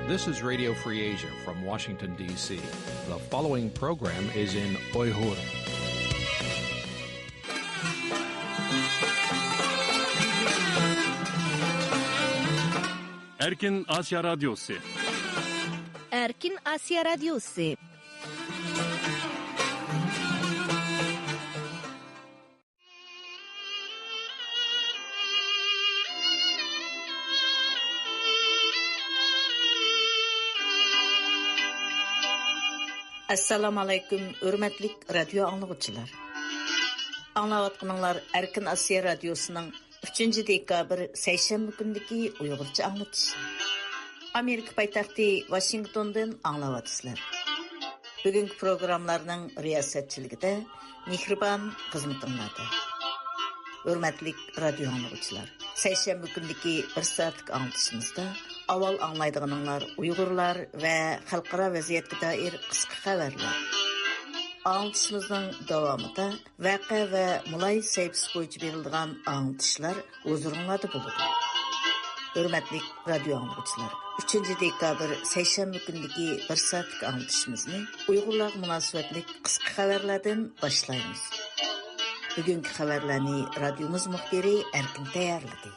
This is Radio Free Asia from Washington, D.C. The following program is in Uyghur. Erkin Asya Radyosu. Erkin Asya Radyosu. Assalamu alaykum, hörmetlik radio anlıqçılar. Anlayatqanlar Erkin Asya Radyosu'nun 3. dekabr seyşembe gündeki Uygurca anlatışı. Amerika paytaxtı Washington'dan anlavatısılar. Bugünkü programlarının riyasetçiligide Mihriban xizmetinlerde. Hörmetlik radio anlıqçılar. Seyşembe gündeki 1 saatlik anlatışımızda aval anlaydıqanlar Uygurlar ve xalqara vaziyetke dair qısqa xabarlar. Anlatışımızın davamında vaqe ve mulay sayfası boyunca berildiğen anlatışlar huzurunlarda buludu. Hörmetlik radio anlıqçılar, 3. dekabr seyşembe gündeki 1 saatlik anlatışımızını Uygurlar münasebetlik qısqa xabarlardan başlayımız. Bugünkü xabarlarni radyomuz muxbiri Erkin tayarladı.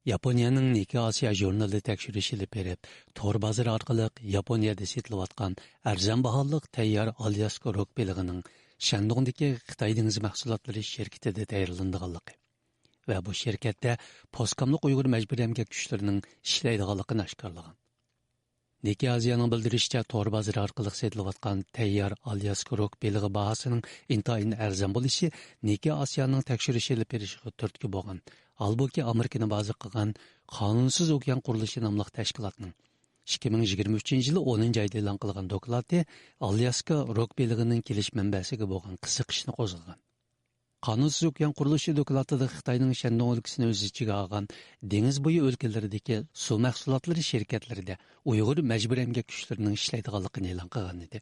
Yaponiyaning Nikkei Asiya jurnali tekshirish ilib berib, tor bozor orqali Yaponiyada setilayotgan arzon baholiq tayyor Alyaska rok belig'ining Shandongdagi Xitoy dengiz mahsulotlari shirkatida tayyorlanganligi va bu shirkatda postkomlik Uyg'ur majburiy emgak kuchlarining ishlaydiganligini oshkorlagan. Nikkei Asiyaning bildirishicha, tor bozor orqali setilayotgan tayyor Alyaska rok belig'i bahosining intayin arzon bo'lishi Nikkei Asiyaning tekshirish ilib berishiga turtki bo'lgan. Halbuki Amerikani bazi qilgan Qonunsiz okean qurilishi nomli tashkilotning 2023-yili 10-oyda e'lon qilgan doklati Alyaska rok belig'ining kelish manbasiga bo'lgan qiziqishni qo'zg'agan. Qonunsiz okean qurilishi doklatida Xitoyning Shandong o'lkasini o'z ichiga olgan dengiz bo'yi o'lkalardagi suv mahsulotlari shirkatlarida Uyg'ur majburiy emgak kuchlarining ishlaydiganligini e'lon qilgan edi.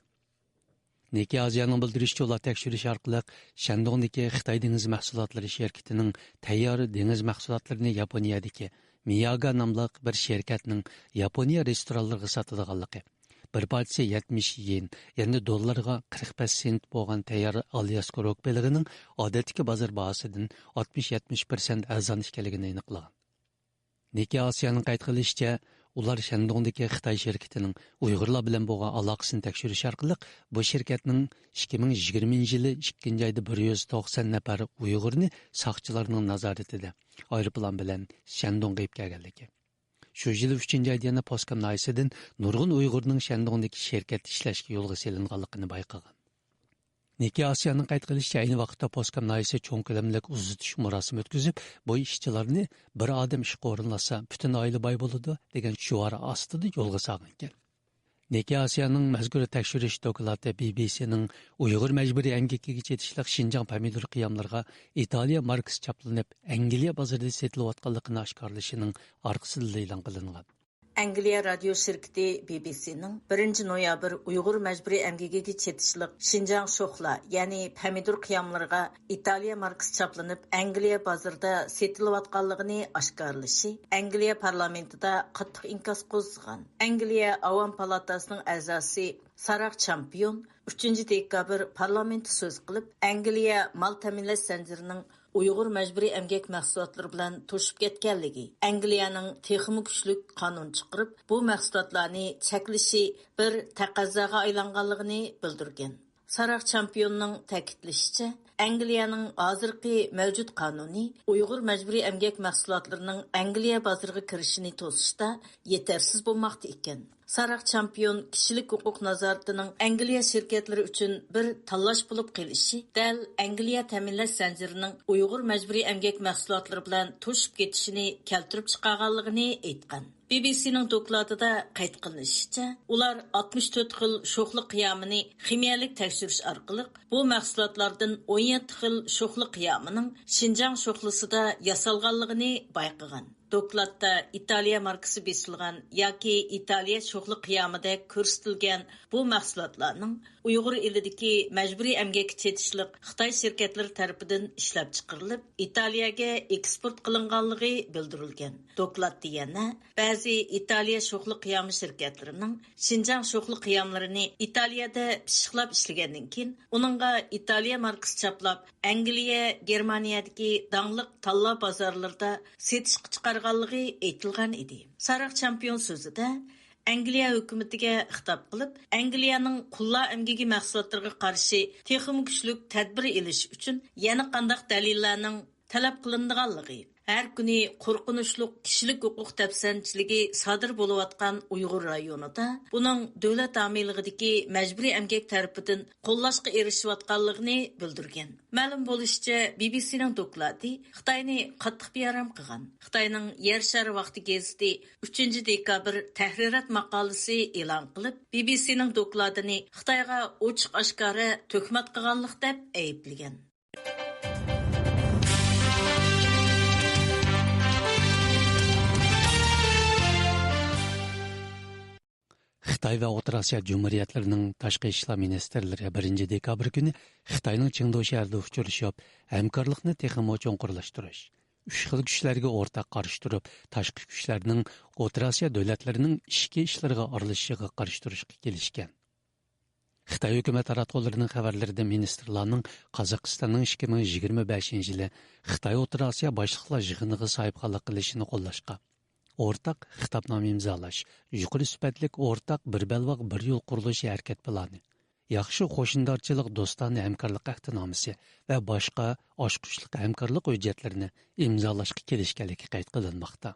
Nikkei Asiyaning bildirishicha, ular tekshirish orqali Shandongdagi Xitoy dengiz mahsulotlari shirkatining tayyor dengiz mahsulotlarini Yaponiyadagi Miyaga nomli bir shirkatning Yaponiya restoranlariga sotadiganligi, bir partiyasi 70 yen, ya'ni dollarga 45 sent bo'lgan tayyor Alyaska rok belig'ining odatdagi bozor bahosidan 60-70% arzon ekanligini aniqlagan. Nikkei Asiyaning qayd qilishicha, ular Shandongdagi Xitoy shirkatining Uyg'urlar bilan bo'lgan aloqasini tekshirish orqali bu shirkatning 2020-yili 2-oyda 190 nafar Uyg'urni soqchilarning nazoratida aeroplan bilan Shandongga olib kelganligi. Shu yili 3-oyda yana Postcom noyisidan nurg'un Uyg'urning Shandongdagi shirkatda ishlashga yo'lga solinganligini bayqagan. Nikkei Asiyaning qayd qilishicha, ayni vaqtda Postcom noyisi cho'ng ko'lamli uzatish murosimi o'tkazib, bu ishchilarni bir odam ishga o'rinlasa, butun oila boy bo'ladi degan shior ostida yo'lga solgan ekan. Nikkei Asiyaning mazkur tekshirish doklati BBCning Uyg'ur majburiy emgakiga chetishliq Xinjiang pomidor qiyamlarga Italiya markasi chaplanib, Angliya bozorida setilayotganligini oshkorlashining orqasida e'lon qilingan. Angliya radio şirketi BBC'nin 1 noyabr Uyghur mecburi emgegiga chetishliq Xinjiang sho'xla, ya'ni pomidor qiyamlarga Italiya markasi chaplanib, Angliya bozorida setilayotganligini oshkorlashi Angliya parlamentida qattiq inkos qo'zg'agan. Angliya Avam palatasining a'zosi Saraq Champion 3 dekabr parlamentda so'z qilib, Angliya mal ta'minlash zanjirining Uyg'ur majburiy emgak mahsulotlari bilan to'shib ketganligi, Angliyaning texnik kuchlik qonun chiqarib, bu mahsulotlarni cheklashi bir taqozoga aylanganligini bildirgan. Saraq Championning ta'kidlashicha, Angliyaning hozirgi mavjud qonuni Uyg'ur majburiy emgak mahsulotlarining Angliya bozoriga kirishini to'sishda yetarsiz bo'lmoqda ekan. Saraq Champion kishilik huquq nazoratining Angliya shirkatlari uchun bir tanlash bo'lib qelishi, dal Angliya ta'minlash zanjirining Uyg'ur majburiy emgak mahsulotlari bilan to'shib ketishini keltirib chiqarganligini aytgan. BBC'ning dokladida qayd qilinishicha, ular 64 xil sho'xli qiyamini ximiyalik tekshirish orqali bu mahsulotlardan 17 xil sho'xli qiyamining Xinjiang sho'xlisida yasalganligini bayqagan. Dokladda İtaliya markası besilgan yoki İtaliya sho'xli qiyamida ko'rsatilgan bu mahsulotlarning Uyg'ur elidagi majburiy emgak chetishliq Xitoy shirkatlari tarafidan ishlab chiqarilib, Italiyaga eksport qilinganligi bildirilgan. Dokladda yana ba'zi İtaliya sho'xli qiyam shirkatlarining Xinjiang sho'xli qiyamlarini Italiyada pishiqlab ishlagandan keyin uningga İtaliya markasi chaplab Angliya, Germaniyadagi dangliq tanlov bozorlarida setishga chiqarganligi aytilgan edi. Saraq champion so'zida Angliya hukumatiga xitob qilib, Angliyaning qullar emgigi mahsulotlariga qarshi texnik kuchlik tadbir elish uchun yana qandaq dalillarning talab qilinganligi, har kuni qo'rqinchli kishilik huquq tafsanchiligi sodir bo'layotgan Uyg'ur rayonida buning davlat amilligidagi majburiy emgak tarafidan qo'llashga erishayotganligini bildirgan. Ma'lum bo'lishicha, BBCning dokladi Xitoyni qattiq beyaram qilgan. Xitoyning Yer shari vaqti gazeti 3-dekabr tahrirat maqolasi e'lon qilib, BBCning dokladini Xitoyga ochiq-oshkora tuhmat qilganlik deb ayblagan. Xitoy va O'rta Osiyo Jumhuriyatlarining tashqi ishlar ministrlari 1-dekabr kuni Xitoyning Chengdu shahrida uchrashib, hamkorlikni texnik cho'nqurlashtirish, uch xil kuchlarga o'rtaq qarshi turib, tashqi kuchlarning O'rta Osiyo davlatlarining ichki ishlariga aralashishiga qarshi turishga kelishgan. Xitoy hukumat taratqullarining xabarlarida ministrlarning Qozog'istonning 2025-yili Xitoy O'rta Osiyo boshliqlar yig'iniga sahibxonlik qilishini qo'llashga, o'rtaq xitobnoma imzolash, yuqori sifatli o'rtaq bir balvoq bir yo'l qurilishi harakat plani, yaxshi qo'shindorchilik do'stona hamkorlik ahdnomasi va boshqa oshqushliq hamkorlik hujjatlarini imzolashga kelishganligi qayd qilinmoqda.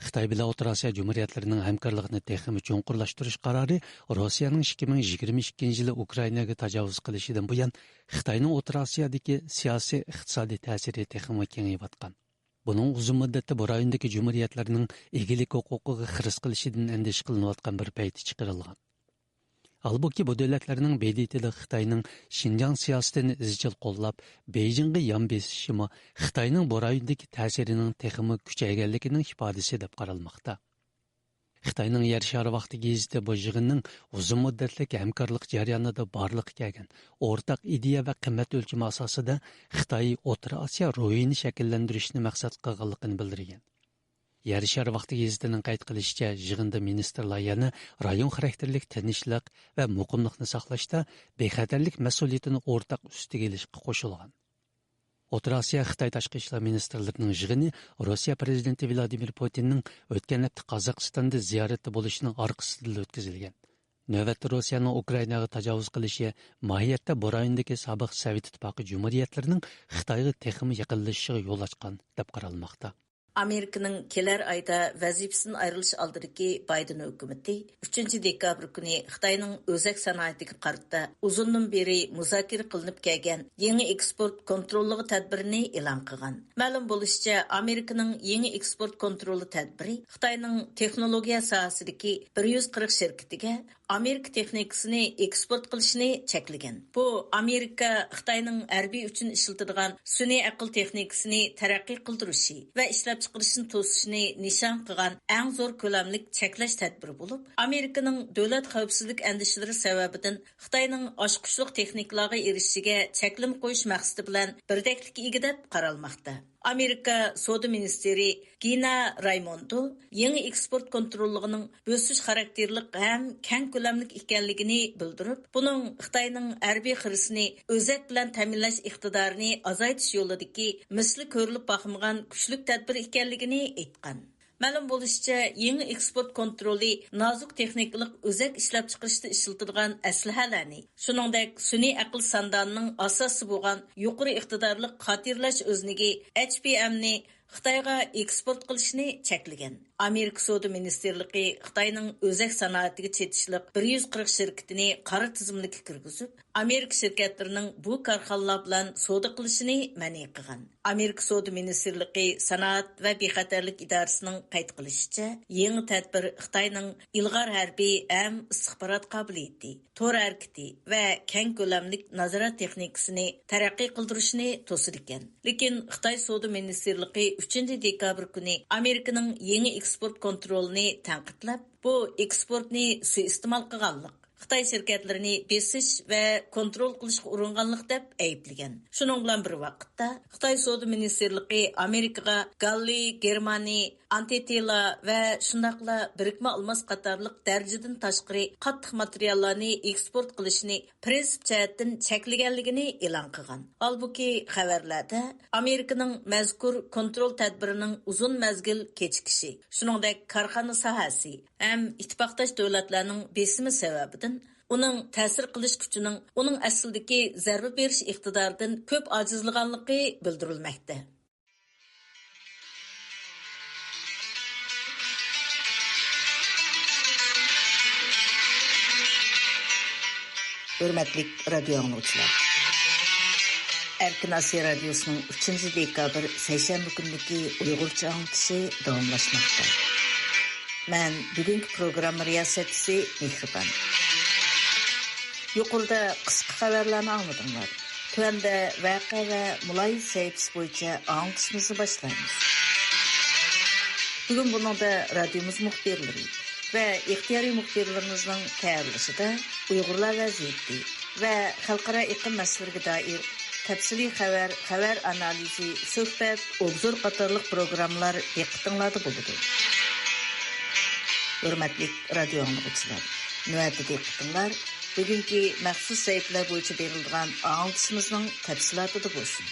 Xitoy bilan O'rta Osiyo Jumhuriyatlarining hamkorligini texnik cho'nqurlashtirish qarori Rossiyaning 2022-yili Ukrainaga tajovuz qilishidan buyon Xitoyning O'rta Osiyodagi siyosiy iqtisodiy ta'siri texnik kengayotgan. Bunun uzun müddetli bu rayondagi cumhuriyetlerinin egilik huquqiga xiris qilishidan endish qilinayotgan bir payti chiqarilgan. Halbuki bu devletlerinin BDT'li Xitoyning Xinjiang siyosatini izchil qo'llab, Beijingga yon besishimi Xitoyning bu rayondagi ta'sirining texnik kuchayganligining ifodasi deb qaralmoqda. Xitoyning Yer shari vaqti gazeti bu yig'inning uzun muddatli hamkorlik jarayonida borliqqa kelgan o'rtaq ideya va qimmat o'lchami asosida Xitoy O'rta Osiyo ro'yini shakllantirishni maqsad qilganligini bildirgan. Yer shari vaqti gazetining qayd qilishicha, yig'inda ministrlar yana rayon xarakterlik tinchlik va muqimlikni saqlashda bexatarlik mas'uliyatini o'rtaq ustiga ilishga qo'shilgan. O'rta Osiyo Xitoy tashqi ishlar ministrlarining yig'ini Rossiya prezidenti Vladimir Putinning o'tgan hafta Qozog'istonda ziyorati bo'lishining orqasida o'tkazilgan. Navbatda Rossiyaning Ukrainaga tajovuz qilishi mohiyatda bu rayondagi sobiq Sovet ittifoqi jumhuriyatlarining Xitoyga texnik yaqinlashishiga yo'l ochgan deb qaralmoqda. Amerikaning kelar oyda vazifasidan ayrilish oldidagi Bayden hukumati 3-dekabr kuni Xitoyning o'zak sanoatiga qarata uzundan beri muzokara qilinib kelgan yangi eksport kontrolligi tadbirini e'lon qilgan. Ma'lum bo'lishicha, Amerikaning yangi eksport kontrolli tadbiri Xitoyning texnologiya sohasidagi 140 shirkatiga Amerika texnikasini eksport qilishni cheklagan. Bu Amerika Xitoyning harbiy uchun ishlatadigan sun'iy aql texnikasini taraqqiy qildirishi va ishlab chiqarishni to'sishni nishon qilgan eng zo'r ko'lamlik cheklash tadbiri bo'lib, Amerikaning davlat xavfsizlik andishlari sababidan Xitoyning oshqushliq texnikalarga erishishiga cheklim qo'yish maqsadi bilan birdaklikka ega deb qaralmoqda. Amerika Savdo ministri Gina Raimondo yangi eksport kontrolligining bo'sish xarakterlik ham keng ko'lamlik ekanligini bildirib, buning Xitoyning harbiy xirisini o'zak bilan ta'minlash iqtidorini azaytish yo'lidagi misli ko'rilib boqmagan kuchli tadbir ekanligini aytgan. Ma'lum bo'lishicha, yangi eksport kontroli nozik texnikalik o'zak ishlab chiqarishda ishlatiladigan aslahalarni, shuningdek sun'iy aql sondonining asosi bo'lgan yuqori iqtidorli xotirlash o'znigi HBMni Xitoyga eksport qilishni cheklagan. Amerika Savdo Ministerligi Xitoyning o'zak sanoatiga chetishliq 140 shirkatini qora tizimlikka kirgizib, Amerika shirkatlarining bu korxonalar bilan savdo qilishini ma'ni qilgan. Amerika Savdo Ministerligi Sanoat va bexatarlik idorasining qayd qilishicha, yangi tadbir Xitoyning ilg'or harbiy ham istixborot qobiliyati, to'r harakati va keng ko'lamlik nazorat texnikasini taraqqiy qildirishni to'sir ekan. Lekin Xitoy Savdo Ministerligi 3-dekabr kuni Amerikaning yangi eksport kontrolini tanqidlab, bu eksportni suiiste'mol qilganlik, Xitoy şirketlerini besish va kontrol qilishga uringanlik deb ayblagan. Shuning bilan bir vaqtda Xitoy Savdo Ministerligi Amerikaga Galli, Germaniya, Antitela va shundaqla birikma olmos qatorliq darajadan tashqari qattiq materiallarni eksport qilishni prinsip jihatdan cheklaganligini e'lon qilgan. Halbuki xabarlarda Amerikaning mazkur kontrol tadbirining uzun mazgil kechikishi, shuningdek korxona sohasi ham ittifoqdosh davlatlarning besimi sababidan uning ta'sir qilish kuchining uning aslidagi zarba berish iqtidoridan ko'p ojizlaganligi bildirilmoqda. Hürmetlik radyo anlıqçılar. Erkin Asiya Radyosu'nun 3. dekabr seyşembe gündeki Uygurca anlatışı davamlaşmakta. Ben bugünkü program riyasetçisi Mihriban. Yuqorida qisqa xabarlarni anladinglar. Tuanda vaqa va muloyiz sayfisi bo'yicha anglitishimizni boshlaymiz. Bugun buningda radiomiz muxbirlari va ixtiyoriy muxbirlarimizning tayyorlashida Uyg'urlar vaziyati va xalqaro iqlim masalalariga doir tafsiliy xabar analizi, suhbat, obzor qatorliq programmalar diqqatinglarda bo'ladi. Hurmatli radio anglag'uchilar, navbatda diqqatinglar bugungi maxsus saytlar bo'yicha berilgan anglitishimizning tafsilotida bo'lsin.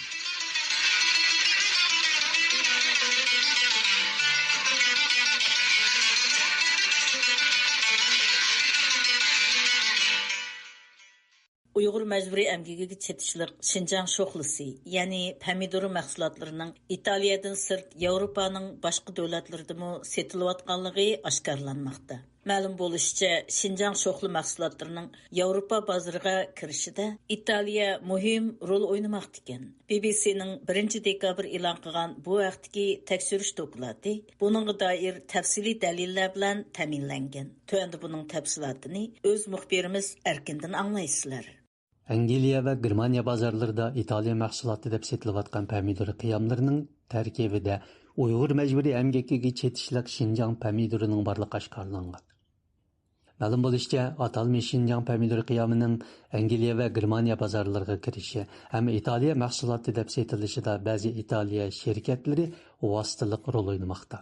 Uyghur məcburi əmgəgiga çetişlik Şinjan şoxlusi, yəni pomidor mahsulotlarının İtaliyadan sırt Avropaning boshqa davlatlaridami setilayotganligi oshkorlanmoqda. Ma'lum bo'lishicha, Şinjan şoxlu mahsulotlarining Avropa bozoriga kirishida Italiya muhim rol o'ynamoqda ekan. BBC'ning 1-dekabr e'lon qilgan bu vaqtdagi tekshirish doklati buningga doir tafsiliy dalillar bilan ta'minlangan. Tuanda buning tafsilotini o'z muxbirimiz Erkindan anglaysizlar. Angliya va Germaniya bozorlarida Italiya mahsuloti deb sotilayotgan pomidor qiyomlarining tarkibida Uyg'ur majburiy emgakiga chetishliq Şinjan pomidorining borligi oshkorlangan. Ma'lum bo'lishicha, atalmish Şinjan pomidor qiyomining Angliya va Germaniya bozorlariga kirishi ham Italiya mahsuloti deb sotilishida ba'zi Italiya shirkatlari vositalik rol o'ynamoqda.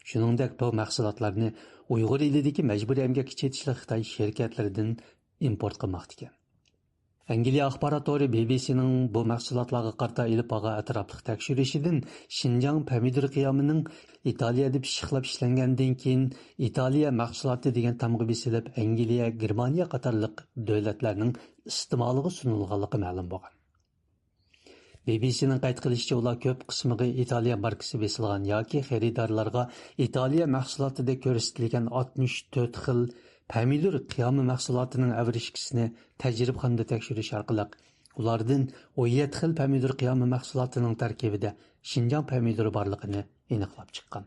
Shuningdek, bu mahsulotlarni Uyg'ur elidagi majburiy emgakka chetishliq Xitoy shirkatlaridan import qilmoqda ekan. Angliya axborot to'ri BBC'ning bu mahsulotlarga qarta ilib olgan atrofli tekshirishidan Şinjan pomidor qiyomining Italiyada pishiqlab ishlangandan keyin Italiya mahsuloti degan tamg'i besilib Angliya, Germaniya qatorliq davlatlarning iste'moliga sunilganligi ma'lum bo'lgan. BBC'ning qayd qilishicha, ular ko'p qismiga Italiya markasi besilgan yoki xaridorlarga Italiya mahsulotida ko'rsatilgan 64 xil pomidor qiyomi mahsulotining avrishkisini tajribxonada tekshirish orqali ulardan 17 xil pomidor qiyomi mahsulotining tarkibida Şinjan pomidori borligini aniqlab chiqqan.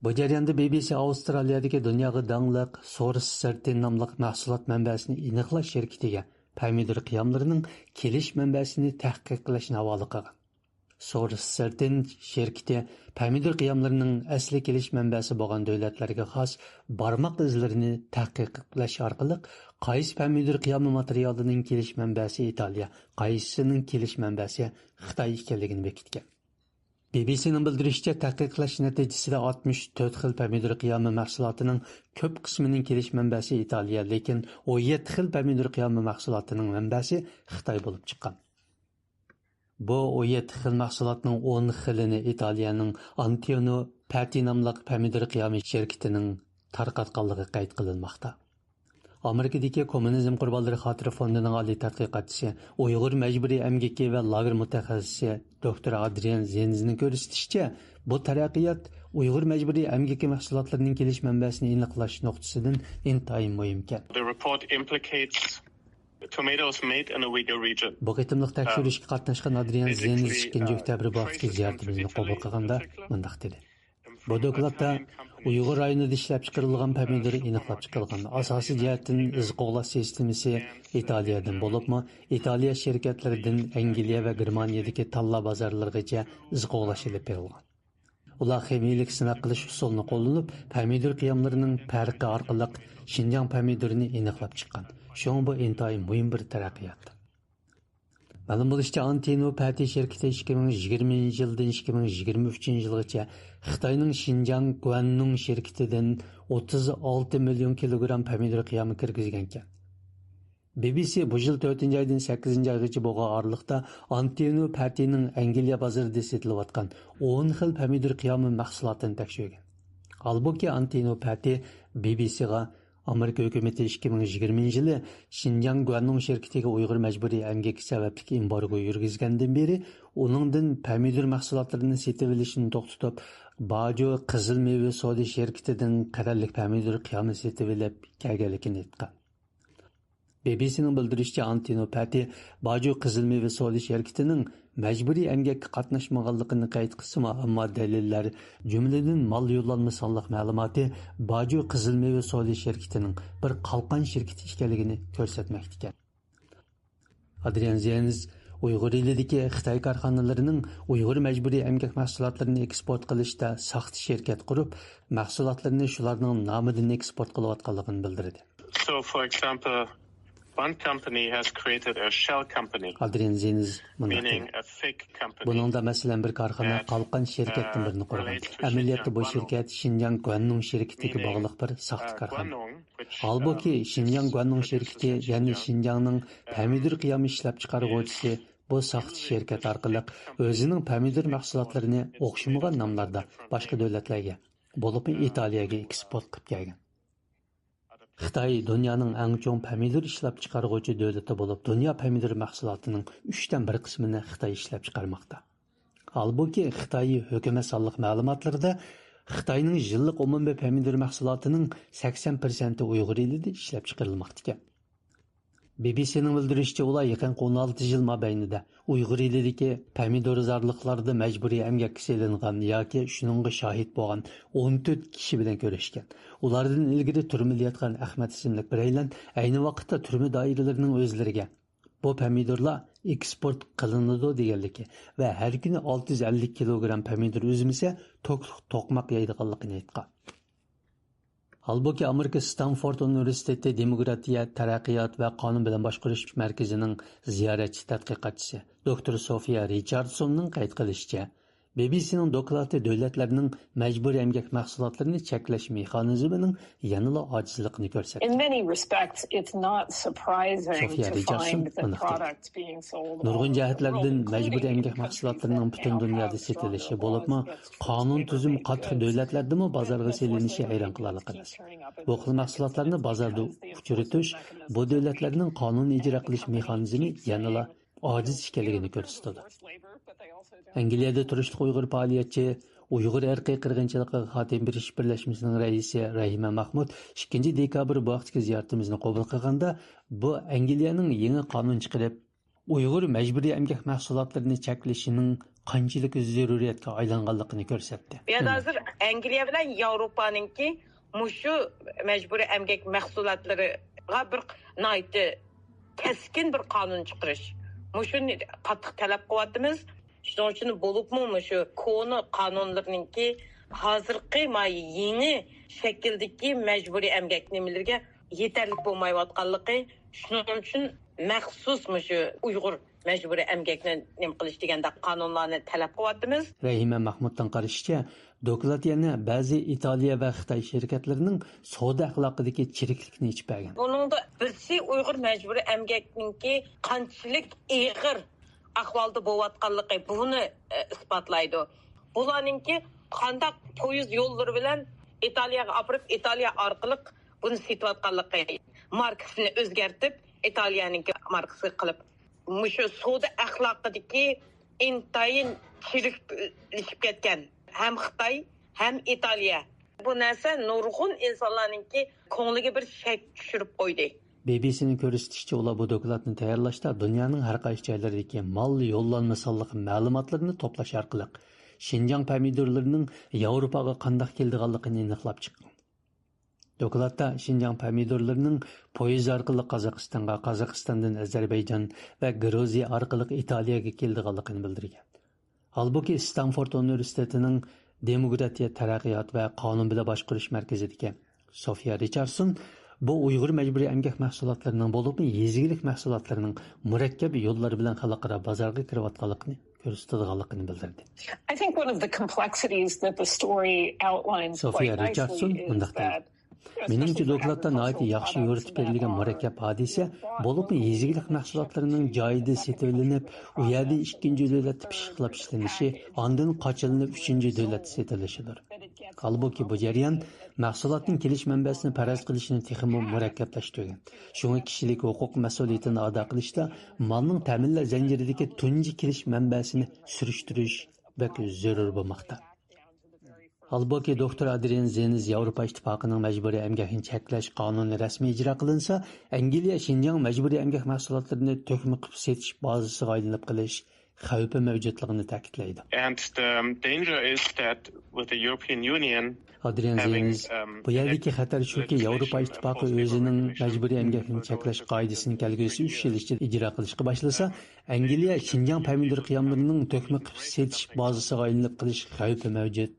Bu jarayonda BBC Avstraliyadagi dunyoga dangliq Source Certain nomli mahsulot manbasini aniqlash shirkatiga pomidor qiyomlarining kelish manbasini tahqiq qilishni havola qilgan. Source Certain şirketi pomidor qiyomlarining asli kelish manbasi bo'lgan davlatlarga xos barmoq izlarini tahqiq qilish orqali qaysi pomidor qiyomi materialining kelish manbasi Italiya, qaysisining kelish manbasi Xitoy ekanligini bekitgan. BBC'ning bildirishicha, tahqiqlash natijasida 64 xil pomidor qiyomi mahsulotining ko'p qismining kelish manbasi Italiya, lekin 17 xil pomidor qiyomi mahsulotining manbasi Xitoy bo'lib chiqqan. Bu 17 xil mahsulotning 10 xilini Italiyaning Antonio Patti nomli pomidor qiyomi shirkatining tarqatganligi qayd qilinmoqda. Amerikadagi Kommunizm qurbonlari xotira fondining oliy tadqiqotchisi, Uyg'ur majburiy emgaki va lager mutaxassisi doktor Adrian Zenzning ko'rsatishicha, bu taraqqiyot Uyg'ur majburiy emgaki mahsulotlarining kelish manbasini aniqlash nuqtasidan intayin muhim ekan. The report implicates tomatoes made in a Uyghur region. Bu qitimliq tekshirishga qatnashgan Adrian Zenz 2 oktyabr vaqtida ziyoratimizni qabul qilganda mundaq dedi. Bu dokladda Uyg'ur rayonida ishlab chiqarilgan pomidor aniqlab chiqilgan. Asosiy jihatdan iz qo'g'lash sistemasi Italiyadan bo'libmi, Italiya shirkatlaridan Angliya va Germaniyadagi tanlab bozorlargacha iz qo'g'lash olib berilgan. Ular ximiyalik sinab qilish usulini qo'llanib, pomidor qiyamlarining farqi orqali Xinjiang pomidorini aniqlab chiqqan. Şoň bu intayin muhim bir taraqqiyot. Ma'lum bo'lishicha, Antino Pati şirketi 2020-yildan 2023-yilgacha Xitoyning Xinjiang Guangdong şirketidan 36 million kilogram pomidor qiyami kirgizgan ekan. BBC bu yil 4-oydan 8-oygacha bo'lgan oralikda Antino Patining Angliya bozorida sotilayotgan 10 xil pomidor qiyami mahsulotini tekshirgan. Halbuki Antino Pati BBC'ga Amerika hukumati 2020-yili Xinjiang Guangdong şirketiga Uyg'ur majburiy emgaki sababli embargo yurgizgandan beri uningdan pomidor mahsulotlarini sotib olishni to'xtatib, Bajo qizil meva savdo şirketidan qarorlik pomidor qiyami sotib olib kelganligini aytgan. BBC'ning bildirishicha, Antino Pati Bajo qizil meva savdo şirketining majburiy emgakka qatnashmaganligini qayd qilsa, ammo dalillar, jumladan mal yo'llanma sonliq ma'lumoti Bajo qizil meva savdo şirketining bir qalqon shirkati ekanligini ko'rsatmoqda ekan. Adrian Zenz Uyg'ur elidagi Xitoy korxonalarining Uyg'ur majburiy emgak mahsulotlarini eksport qilishda saxta shirkat qurib, mahsulotlarni shularning nomidan eksport qilayotganligini bildirdi. So, for example, one company has created a shell company, Adrian Zenz meaning a fake company. Buningda masalan bir korxona qalqon shirkatdan birini qurgan. Amaliyotda bu shirkat Xinjiang Guangdong shirkatiga bog'liq bir saxta korxona. Halbuki Xinjiang Guangdong shirkati, ya'ni Xinjiangning pomidor qiyami ishlab chiqaruvchisi bu saxta shirkat orqali o'zining pomidor mahsulotlarini o'xshamagan nomlarda boshqa davlatlarga, bo'lib Italiyaga eksport qilib kelgan. Xitoy dunyoning eng chong pomidor ishlab chiqaruvchi davlati bo'lib, dunyo pomidor mahsulotining 3dan 1 qismini Xitoy ishlab chiqarmoqda. Halbuki Xitoy hukumat sonliq ma'lumotlarida Xitoyning yillik umumiy pomidor mahsulotining 80% Uyg'ur elida ishlab chiqarilmoqda ekan. BBC'ning bildirishicha, ular yaqin 16 yil mobaynida Uyg'ur elidagi pomidor zarliqlarda majburiy emgakka selingan yoki shuningga shohid bo'lgan 14 kishi bilan ko'rishgan. Ulardan ilgari turmada yotgan Ahmad ismli biraylar ayni vaqtda turma doiralarining o'zlariga bu pomidorlar eksport qilinadi deganligi va har kuni 650 kilogram pomidor o'zimizga to'qmoq yeydiganligini aytgan. Halbuki Amerika Stanford Universiteti Demokratiya, Taraqqiyot va qonun bilan boshqarish markazining ziyoratchi tadqiqotchisi doktor Sofiya Richardsonning qayd qilishicha, BBC'ning doklati davlatlarning majburiy emgak mahsulotlarini cheklash mexanizmining yanada ojizligini ko'rsatdi. In many respects, it's not surprising to find the product being sold. Nurg'un jihatlardan majburiy emgak mahsulotlarining butun dunyoda sotilishi bo'libmi, qonun tuzum qattiq davlatlardami bozorga selinishi hayron qilarli emas. Bu xil mahsulotlarni bozorda uchratish bu davlatlarning qonun ijro qilish mexanizmi yanada ojiz ekanligini ko'rsatadi. Angliyada turishli Uyg'ur faoliyatchi, Uyg'ur irqiy qirg'inchiligiga xotim berish birlashmasining raisi Rahima Mahmud 2 dekabr vaqtdagi ziyoratimizni qabul qilganda, bu Angliyaning yangi qonun chiqarib, Uyg'ur majburiy emgak mahsulotlarini cheklashining qanchalik zaruriyatga aylanganligini ko'rsatdi. Yani hozir Angliya bilan Yevropaninki mushu majburiy emgak mahsulotlariga bir nayti keskin bir qonun chiqarish. Mushuni qattiq talab qilyapmiz. Shuning uchun bo'libmi shu koni qonunlarninki hozirgi yangi shakldagi majburiy emgak nimalarga yetarli bo'lmayotganligi, shuning uchun maxsus shu Uyg'ur majburiy emgakni nim qilish deganda qonunlarni talab qilyapmiz. Rahima Mahmuddan qarashicha, doklad yana ba'zi Italiya va Xitoy shirkatlarining savdo axloqidagi chiriklikni ichib bergan. Buningda birsi Uyg'ur majburiy emgakninki qanchalik ig'ir ahvolda bo'layotganligi buni isbotlaydi. Bularninki qandaq poyezd yo'llari bilan Italiyaga olib, Italiya orqali buni sotayotganligi. markasini o'zgartib, İtaliyanınki markası qilib, mushu savdo axloqidagi intayin chirikilishib ketgan. Ham Xitoy, ham Italiya. Bu narsa nurg'un insonlarningki ko'ngliga bir shak tushirib qo'ydi. BBC'nin ko'rsatishicha, ular bu dokladni tayyorlashda dunyoning har qaysi joylaridagi mal yo'llanma sonliq ma'lumotlarni to'plash orqali Şinjan pomidorlarining Yevropaga qanday kelganligini aniqlab chiqqan. Dokladda Şinjan pomidorlarining poyezd orqali Qozog'istonga, Qozog'istondan Ozarbayjon va Gruziya orqali Italiyaga kelganligini bildirgan. Halbuki Stanford universitetining Demokratiya, taraqqiyot va qonun bilan boshqarish markazidagi Sofia Richardson bu Uyg'ur majburiy emgak mahsulotlarining bo'lib, yezigilik mahsulotlarining murakkab yo'llar bilan xalqaro bozorga kirayotganligini ko'rsatadiganligini bildirdi. I think one of the complexities that the story outlines Sofia quite Richardson nicely is bundaq that meningcha dokladda nihoyatda yaxshi yo'ritib berilgan murakkab hodisa bo'lib, yezigilik mahsulotlarining joyida setilinib, u yerda ikkinchi davlatda pishqilab ishlanishi, ondan qochilinib uchinchi davlatda setilishidir. Halbuki bu jarayon mahsulotning kelish manbasini faraz qilishni texmo murakkablashtirgan. Shunga kishilik huquq mas'uliyatini ado qilishda malning ta'minlash zanjiridagi tunji kelish manbasini surishtirish zarur bo'lmoqda. Halbuki doktor Adrian Zeniz Yevropa İttifaqının məcburi əmgəkini çəklaş qanunu rəsmi icra qılınsa, Angliya Şinjan məcburi əmgək məhsulotlarını tökmə qılıb setiş bazasına aylanıb qilish xavfi mavjudligini ta'kidlaydi. And the danger is that with the European Union Adrian Zeniz bu yerdagi xatar shuki, Yevropa İttifaqı o'zining məcburi əmgəkini çəklaş qoidasini kelgusi 3 yil ichida ijro qilishga boshlasa, Angliya Şinjan pomidor qiyamlarining tökmə qılıb setish bazasına aylanıb qilish xavfi mavjud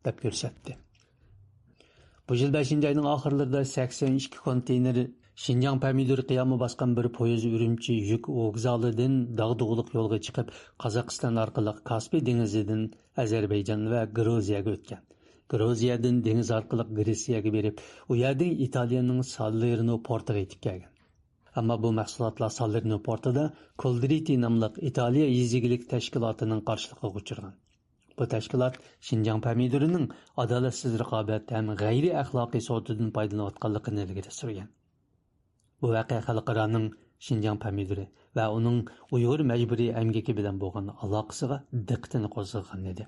deb ko'rsatdi. Bu yil 5-oyning oxirlarida 82 konteyner Şinjan pomidor qiyomi bosgan bir poyezd Urumchi yuk vokzalidan dag'dug'liq yo'lga chiqib, Qozog'iston orqali Kaspiy dengizidan Ozarbayjon va Gruziyaga o'tgan. Gruziyadan dengiz orqali Gretsiyaga berib, u yerdan Italiyaning Salerno portiga yetib kelgan. Ammo bu mahsulotlar Salerno portida Coldriti nomli Italiya yezigilik tashkilotining qarshiligiga uchragan. Bu tashkilot Şinjan pomidorining adolatsiz raqobat ham g'ayri axloqiy savdodan foydalanayotganligini ilgari surgan. Bu voqea xalqaroning Şinjan pomidori va uning Uyg'ur majburiy emgaki bilan bo'lgan aloqasiga diqqatini qo'zg'agan edi.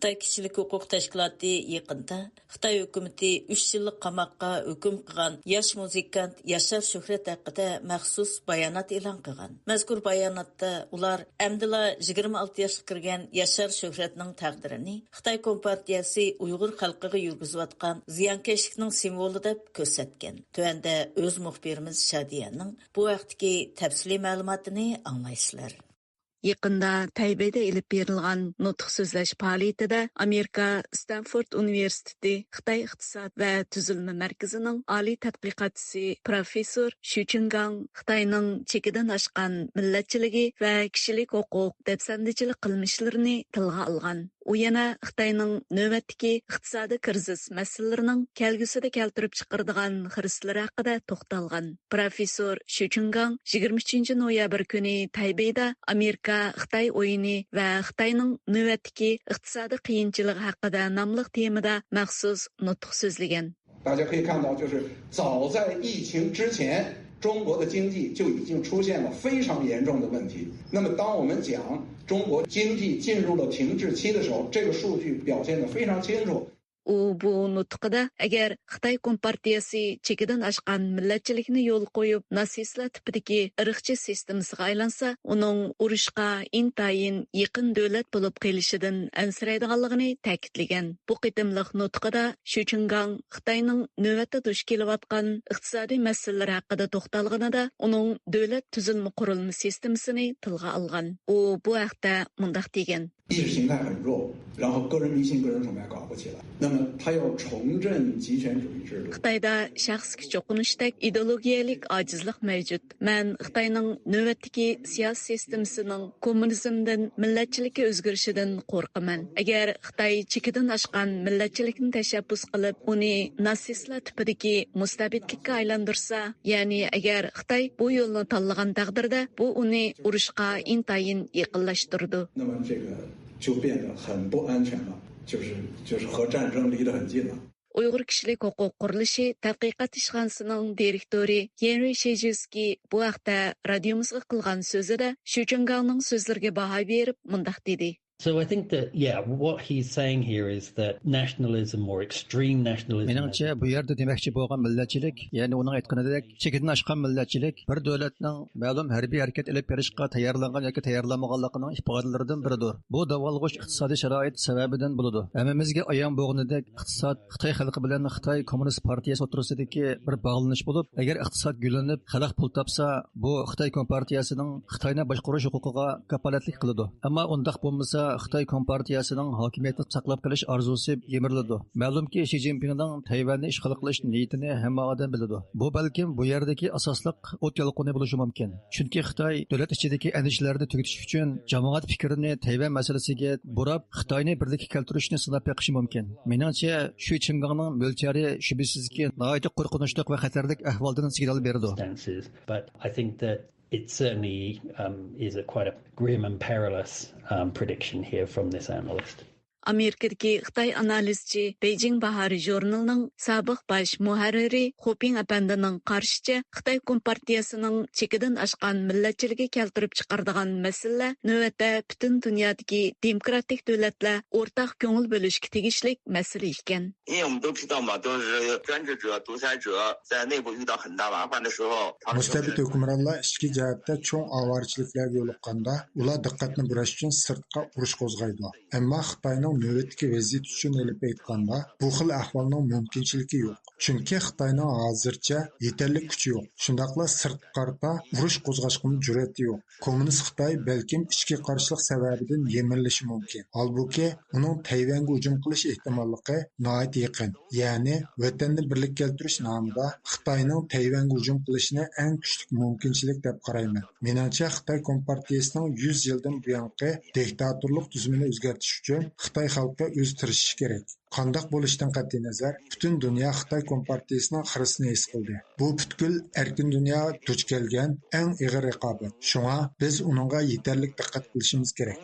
Xitoy kishilik huquq tashkiloti yaqinda Xitoy hukumati 3 yillik qamoqqa hukm qilgan yosh muzikant Yashar Shuhrat haqida maxsus bayonot e'lon qilgan. Mazkur bayonotda ular amdila 26 yoshga kirgan Yashar Shuhratning taqdirini Xitoy Kompartiyasi Uyg'ur xalqiga yurgizayotgan ziyonkashlikning simvoli deb ko'rsatgan. Tuanda o'z muxbirimiz Shadiyaning bu vaqtdagi tafsiliy ma'lumotini anglaysizlar. Yaqında Taybey'de elib berilgan nutq so'zlash faoliyatida Amerika Stanford Universiteti Xitoy iqtisod va tuzilma markazining oliy tadqiqotchisi professor Shu Chungang Xitoyning chekidan oshgan millatchiligi va kishilik huquq dafsandichilik qilmishlarini tilga olgan. U yana Xitoyning navbatdagi iqtisodiy krizis masalalarining kelgusida keltirib chiqaradigan xirislar haqida to'xtalgan. Professor Shu Chungang 23 noyabr kuni Taybeyda Amerika Xitoy o'yini va Xitoyning navbatdagi iqtisodiy qiyinchiligi haqida nomli temada maxsus nutq so'zlagan. 大家可以看到，就是早在疫情之前，中国的经济就已经出现了非常严重的问题。那么，当我们讲中国经济进入了停滞期的时候，这个数据表现得非常清楚。 U bu nutqida agar Xitoy Kompartiyasi chekidan oshgan millatchilikni yo'l qo'yib, nasistlar tipidagi irqchi sistemasiga aylansa, uning urushqa intayin yaqin davlat bo'lib qolishidan ansiraydiganligini ta'kidlagan. Bu qitimliq nutqida Shu Chungang Xitoyning navbatda duch kelayotgan iqtisodiy masalalar haqida to'xtalganida, uning davlat tuzilma qurilma sistemasini tilga olgan. U bu haqda mundaq degan. 意识形态很弱，然后个人迷信、个人崇拜搞不起来。那么他要重振极权主义制度。Xitayda shaxsga cho'qinishdek ideologiyalik ojizlik mavjud. Men Xitoyning navbatdagi siyosiy sistemasining kommunizmdan millatchilikka o'zgarishidan qo'rqaman. Agar Xitoy chekidan oshgan millatchilikni tashabbus qilib, uni natsistlar tipidagi mustabidlikka aylantirsa, ya'ni agar Xitoy bu yo'lni tanlagan taqdirda, bu uni urushga intayin yaqinlashtirdi. 那么这个就变得很不安全了，就是和战争离得很近了。 Uyghur Kishilik Huquq Qurilishi Tadqiqot ishxonasining direktori Henry Shejewski bu haqda radiomizga qilgan so'zida Shu Chungalning so'zlariga baho berib mundaq dedi. So I think that, what he's saying here is that nationalism or extreme nationalism... Menimcha bu yerda demoqchi bo'lgan millatchilik, ya'ni uning aytganidek chekidan oshgan millatchilik bir davlatning ma'lum harbiy harakat olib berishga tayyorlangan yoki tayyorlanmaganligining ifodalaridan biridir. Bu davolg'ish iqtisodiy sharoit sababidan bo'ladi. Hammamizga ayon bo'lganidek iqtisod Xitoy xalqi bilan Xitoy Kommunist partiyasi o'rtasidagi bir bog'lanish bo'lib, agar iqtisod gullanib, xalq pul topsa, bu Xitoy Kompartiyasining Xitoyni boshqarish huquqiga kafolatlik qiladi. Ammo undaq bo'lmasa Xitoy Kompartiyasining hokimiyatni saqlab qolish orzusi yemiriladi. Ma'lumki, Shi Jinpingning Tayvanni ishg'ol qilish niyatini hamma odam biladi. Bu balkim bu yerdagi asosliq o't yolqini bo'lishi mumkin. Chunki Xitoy davlat ichidagi andishlarni tugatish uchun jamoat fikrini Tayvan masalasiga burab, Xitoyni birlikka keltirishni sinab beqishi mumkin. Meningcha, Shu Chingangning mo'lchari shubhisizki nihoyat qo'rqinchli va xatarlik ahvoldan signal berdi. But I think that it certainly is quite a grim and perilous prediction here from this analyst. Amerikadagi Xitoy analizchi Beijing Bahari jurnalining sobiq bosh muharriri Xoping apandining qarishicha, Xitoy Kompartiyasining chekidan oshgan millatchilikka keltirib chiqaradigan masala navbatda butun dunyodagi demokratik davlatlar o'rtaq ko'ngil bo'lishga tegishli masala ekan. Mustabid hukmronlar ichki jihatda cho'ng ovorchiliklarga yo'liqqanda, ular diqqatni burash uchun sirtqa urush qo'zg'aydi. Ammo Xitoyning navbatdagi vaziyat uchun olib aytganda, bu xil ahvolning mumkinchiligi yo'q. Chunki Xitoyning hozircha yetarli kuchi yo'q. Shundaqla sirtqa qarata urush qo'zg'ashga jur'ati yo'q. Kommunist Xitoy balkim ichki qarshilik sababidan yemirilishi mumkin. Holbuki, uning Tayvanga hujum qilish ehtimolligi nihoyat yaqin. Ya'ni, vatanni birlik keltirish nomida Xitoyning Tayvanga hujum qilishini eng kuchli mumkinchilik deb qarayman. Menimcha, Xitoy Kompartiyasining 100 yildan buyongi diktatorlik tuzumini o'zgartirish uchun Xitoy xalqi o'z tirishishi kerak. Qandoq bo'lishidan qat'iy nazar, butun dunyo Xitoy Kompartiyasining xirisini his qildi. Bu butkul erkin dunyo duch kelgan eng ig'ir raqobat. Shunga biz uningga yetarli diqqat qilishimiz kerak.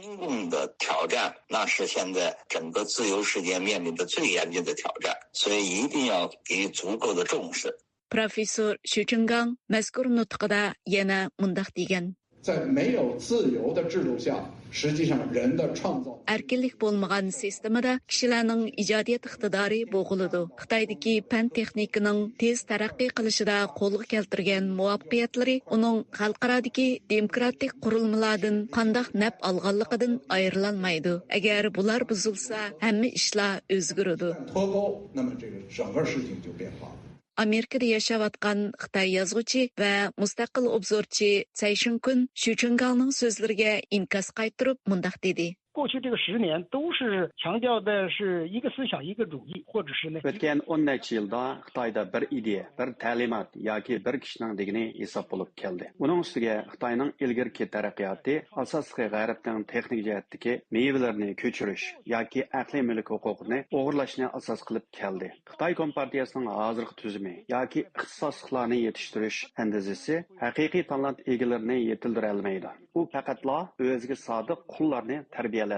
Professor Shu Chungang mazkur nutqida yana mundaq degan. 在没有自由的制度下，实际上人的创造 Erkinlik bo'lmagan sistemada kishilarning ijodiyat iqtidori bo'g'iladi. Xitoydagi fan texnikaning tez taraqqiy qilishida qo'lga keltirgan muvaffaqiyatlari uning xalqarodagi demokratik qurilmalardan qanday naf olganligidan ayrilolmaydi. Agar bular buzilsa, hamma ishlar o'zgaradi. 脱钩，那么这个整个事情就变化了。 Amerikada yashayotgan Xitoy yozuvchi va mustaqil obzorchi Tsai Shun-kun Shu Chungalning so'zlariga inkos qaytirib mundaq dedi. 过去这个10年都是强调的是一个思想一个主义，或者是呢 O'tgan 10 necha yilda Xitoyda bir ideya, bir ta'limot yoki bir kishining degini hisob bo'lib keldi. Uning ustiga Xitoyning ilgirki taraqqiyoti asosiy g'arbning texnik jihatdagi mevalarini ko'chirish yoki aqliy mulk huquqini o'g'irlashni asos qilib keldi. Xitoy Kompartiyasining hozirgi tuzumi yoki ixtisosliklarni yetishtirish andazasi haqiqiy talant egalarini yetildira olmaydi. U faqatla o'ziga sodiq qullarni tarbiyalaydi.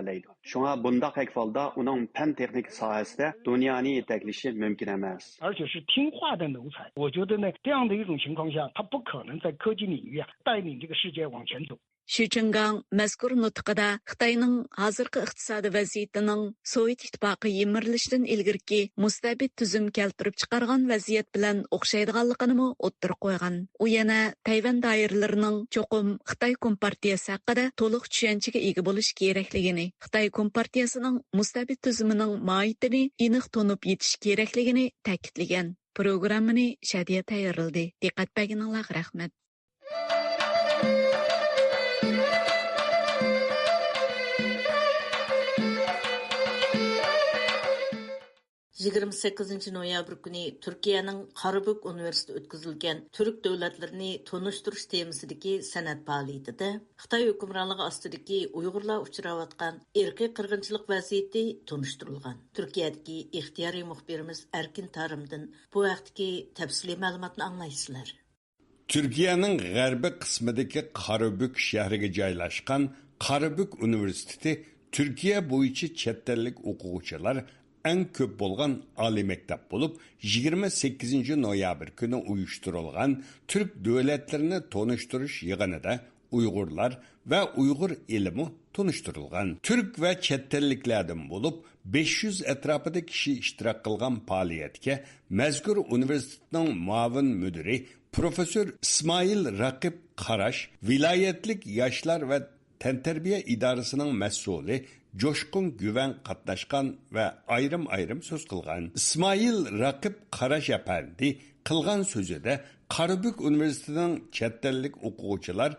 Shunga bundaq ahvolda uning fan texnika sohasida dunyoni yetaklashi mumkin emas. 而且是听话的奴才。我觉得呢，这样的一种情况下，他不可能在科技领域带领这个世界往前走。 Shu Chungang mazkur nutqida Xitoyning hozirgi iqtisodiy vaziyatining Sovet ittifoqi yemirilishidan ilgirki mustabid tuzum keltirib chiqargan vaziyat bilan o'xshaydiganligini o'ttirib qo'ygan. U yana Tayvan doiralarining cho'qim Xitoy Kompartiyasi haqida to'liq tushunchaga ega bo'lish kerakligini, Xitoy Kompartiyasining mustabid tuzumining mohiyatini aniq to'nib yetish kerakligini ta'kidlagan. Programmani Shadiya tayyorladi. Diqqat berganingizga rahmat. 28 noyabr kuni Turkiyaning Qarabük Universiteti o'tkazilgan Türk davlatlarini tonishtirish temasidagi san'at faoliyatida Xitoy hukmronligi ostidagi Uyg'urlar uchrayotgan irqiy qirg'inchilik vaziyati tonishtirilgan. Turkiyadagi ixtiyoriy muxbirimiz Erkin Tarimdan bu vaqtdagi tafsiliy ma'lumotni anglaysizlar. Türkiye'nin g'arbi qismidagi Qarabük shahriga joylashgan Qarabük Universiteti Türkiye bo'yicha chet ellik o'quvchilar eng ko'p bo'lgan oliy maktab bo'lib, 28 noyabr kuni uyushtirilgan Türk davlatlarini tonishtirish yig'inida Uyg'urlar va Uyg'ur ilmi tanıştırılgan. Türk ve chet elliklardan bo'lib 500 atrofida kishi ishtirok qilgan faoliyatga mazkur universitetning muavin müdiri Profesör İsmail Raqib Qarash, viloyatlik yoshlar va tantarbiya idorasining mas'uli Coşkun Güven qatnashgan va ayrim so'z qilgan. İsmail Raqib Qarash apandi qilgan so'zida Qarabük Universitetining chet ellik o'quvchilar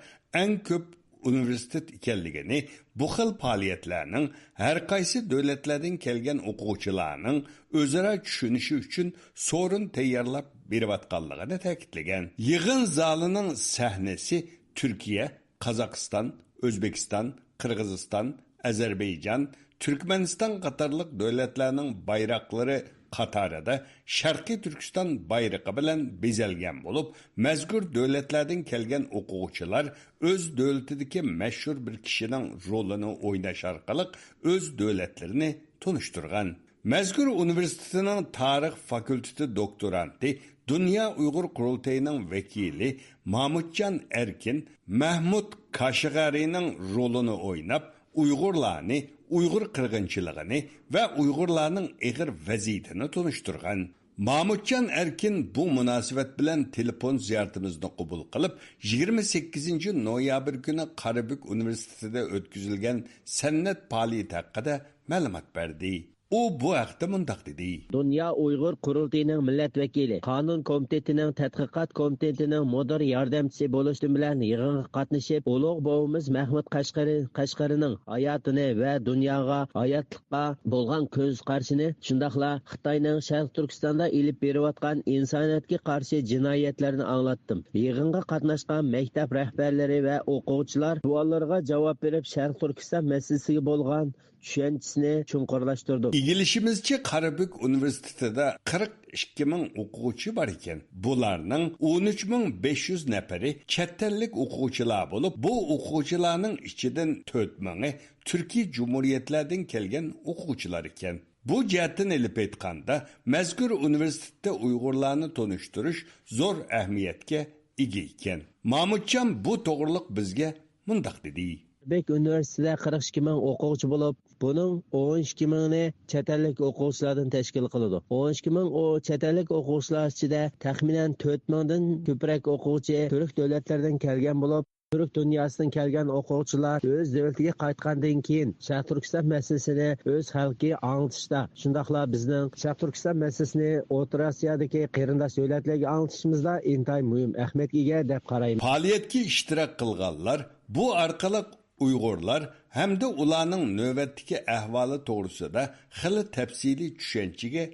eng ko'p universitet ekanligini, bu xil faoliyatlarning har qaysi davlatlardan kelgan o'quvchilarning o'zaro tushunishi uchun so'rin tayyorlab berayotganligini ta'kidlagan. Yig'in zalining sahnasi Turkiya, Qozog'iston, O'zbekiston, Qirg'iziston, Ozarbayjon, Turkmaniston qatorliq davlatlarning bayroqlari qatorida Sharqiy Turkiston bayrog'i bilan bezalgan bo'lib, mazkur davlatlardan kelgan o'quvchilar o'z davlatidagi mashhur bir kishining rolini o'ynash orqali o'z davlatlarini tanishtirgan. Mazkur universitetining tarix fakulteti doktoranti, Dünya Uyg'ur qurultayining vakili Mahmudjon Erkin Mahmud Kashg'ariyning rolini o'ynab, Uyg'urlarni, Uyg'ur qirg'inchiligini va Uyg'urlarning ig'ir vaziyatini tanishtirgan. Mahmudjon Erkin bu munosabat bilan telefon ziyoratimizni qabul qilib, 28 noyabr kuni Qarabük Universitetida o'tkazilgan san'at faoliyati haqida ma'lumot berdi. U bu haqda mundaq dedi. Dünya Uyg'ur qurultayining millat vakili, Qonun komitetining tadqiqot komitetining mudir yordamchisi bo'lishi bilan yig'inga qatnashib, ulug' bobimiz Mahmud Qashqarining hayotini va dunyoga hayotlikqa bo'lgan ko'z qarashini, shundaqla Xitoyning Sharq Turkistonda ilib berayotgan insoniyatga qarshi jinoyatlarni anglatdim. Yig'inga qatnashgan maktab rahbarlari va o'quvchilar savollarga javob berib, Sharq Turkiston masalasiga bo'lgan tushanchisini chunqurlashtirdi. İgilişimizce Qarabük Universitetida 42 ming o'quvchi bor ekan. Bularning 13.500 nafari chet ellik o'quvchilar bo'lib, bu o'quvchilarning ichidan 4 mingi Turkiy Cumhuriyetlardan kelgan o'quvchilar ekan. Bu jihatdan elib aytganda, mazkur universitetda Uyg'urlarni tanishtirish zo'r ahamiyatga ega ekan. Mahmudjon bu to'g'riliq bizga mundaq dedi. Bek Üniversitede 42 ming o'quvchi bo'lib, buning 12 mingni chet ellik o'quvchilardan tashkil qiladi. 12 ming o chet ellik o'quvchilar ichida taxminan 4 mingdan ko'proq o'quvchi turk davlatlaridan kelgan bo'lib, Türk dünyasından kelgan o'quvchilar o'z davlatiga qaytgandan keyin Sharq Turkiston masalasini o'z xalqiga anglitishda, shundaqla bizning Sharq Turkiston masalasini O'rta Osiyodagi qarindosh davlatlarga anglitishimizda intayin muhim ahamiyatga ega deb qarayman. Faoliyatga ishtirok qilganlar bu orqali Uyg'urlar hamda ularning navbatdagi ahvoli to'g'risida xili tafsiliy tushunchaga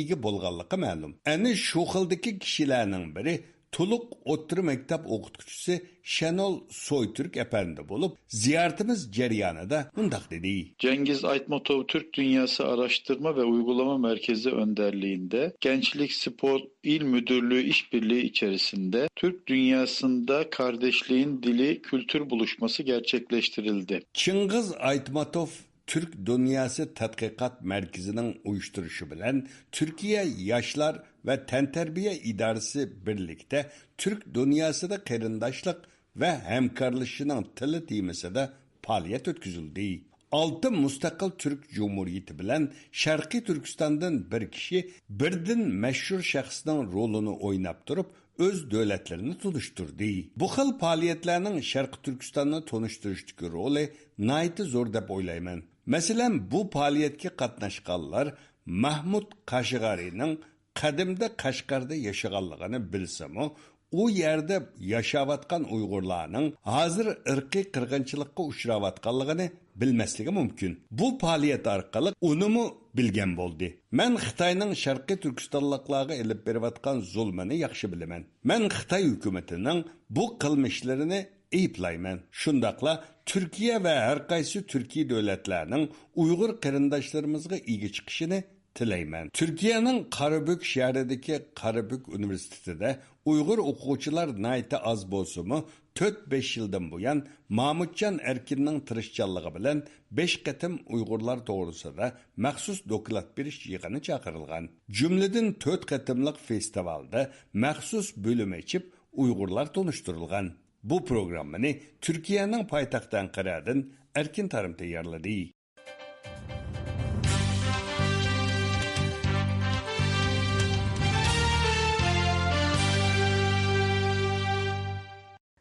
ega bo'lganligi ma'lum. Ana shu xildagi kishilarning biri Tuluq o'rta maktab o'qituvchisi Şenol Soytürk efendi bo'lib, ziyoratimiz jarayonida mundaq dedi. Cengiz Aytmatov Türk Dünyası Araştırma ve Uygulama Merkezi önderliğinde Gençlik Spor İl Müdürlüğü işbirliği içerisinde Türk dünyasında kardeşliğin dili kültür buluşması gerçekleştirildi. Cengiz Aytmatov Türk Dünyası Tadqiqat Merkezi'nin uyuşturuşu bilen Türkiye Yaşlar ve Tenterbiye İdaresi birlikte Türk dünyasıda qarindoshlik ve hemkarlışının tili temasida faaliyet ötküzüldü. 6 mustaqil Türk Cumhuriyeti bilen Sharqiy Turkistondan bir kishi birdan mashhur shaxsning rolini o'ynab turib öz davlatlarini tanishtirdi. Bu xil faoliyatlarning Sharqiy Turkistonni tanishtirishdagi roli nihoyatda zo'r deb o'ylayman. Masalan, bu faoliyatga qatnashganlar Mahmud Kashg'ariyning qadimda Qashqarda yashaganligini bilsami, u yerda yashayotgan Uyg'urlarning hozir irqiy qirg'inchilikka uchrayotganligini bilmasligi mumkin. Bu faoliyat orqali unimi bilgan bo'ldi. Men Xitoyning Sharqiy Turkistonliklarga elib berayotgan zulmini yaxshi bilaman. Men Xitoy hukumatining bu qilmishlarini ayıplayman. Shundaqla Turkiya va har qaysi Turkiy davlatlarining Uyg'ur qarindoshlarımizga ega chiqishini tilayman. Turkiyaning Qarabük shahridagi Qarabük universitetida Uyg'ur o'quvchilar nayti az bo'lsa-mu 4-5 yildan buyon Mahmudjon Erkinning tirishchanligi bilan 5 qatim Uyg'urlar to'g'risida maxsus doklad berish yig'ini chaqirilgan. Jumladan 4 qatimliq festivalda maxsus bo'lim ochib Uyg'urlar tanishtirilgan. Bu programmani Turkiyaning poytaxti Anqaradan Erkin Tarim tayyorladi.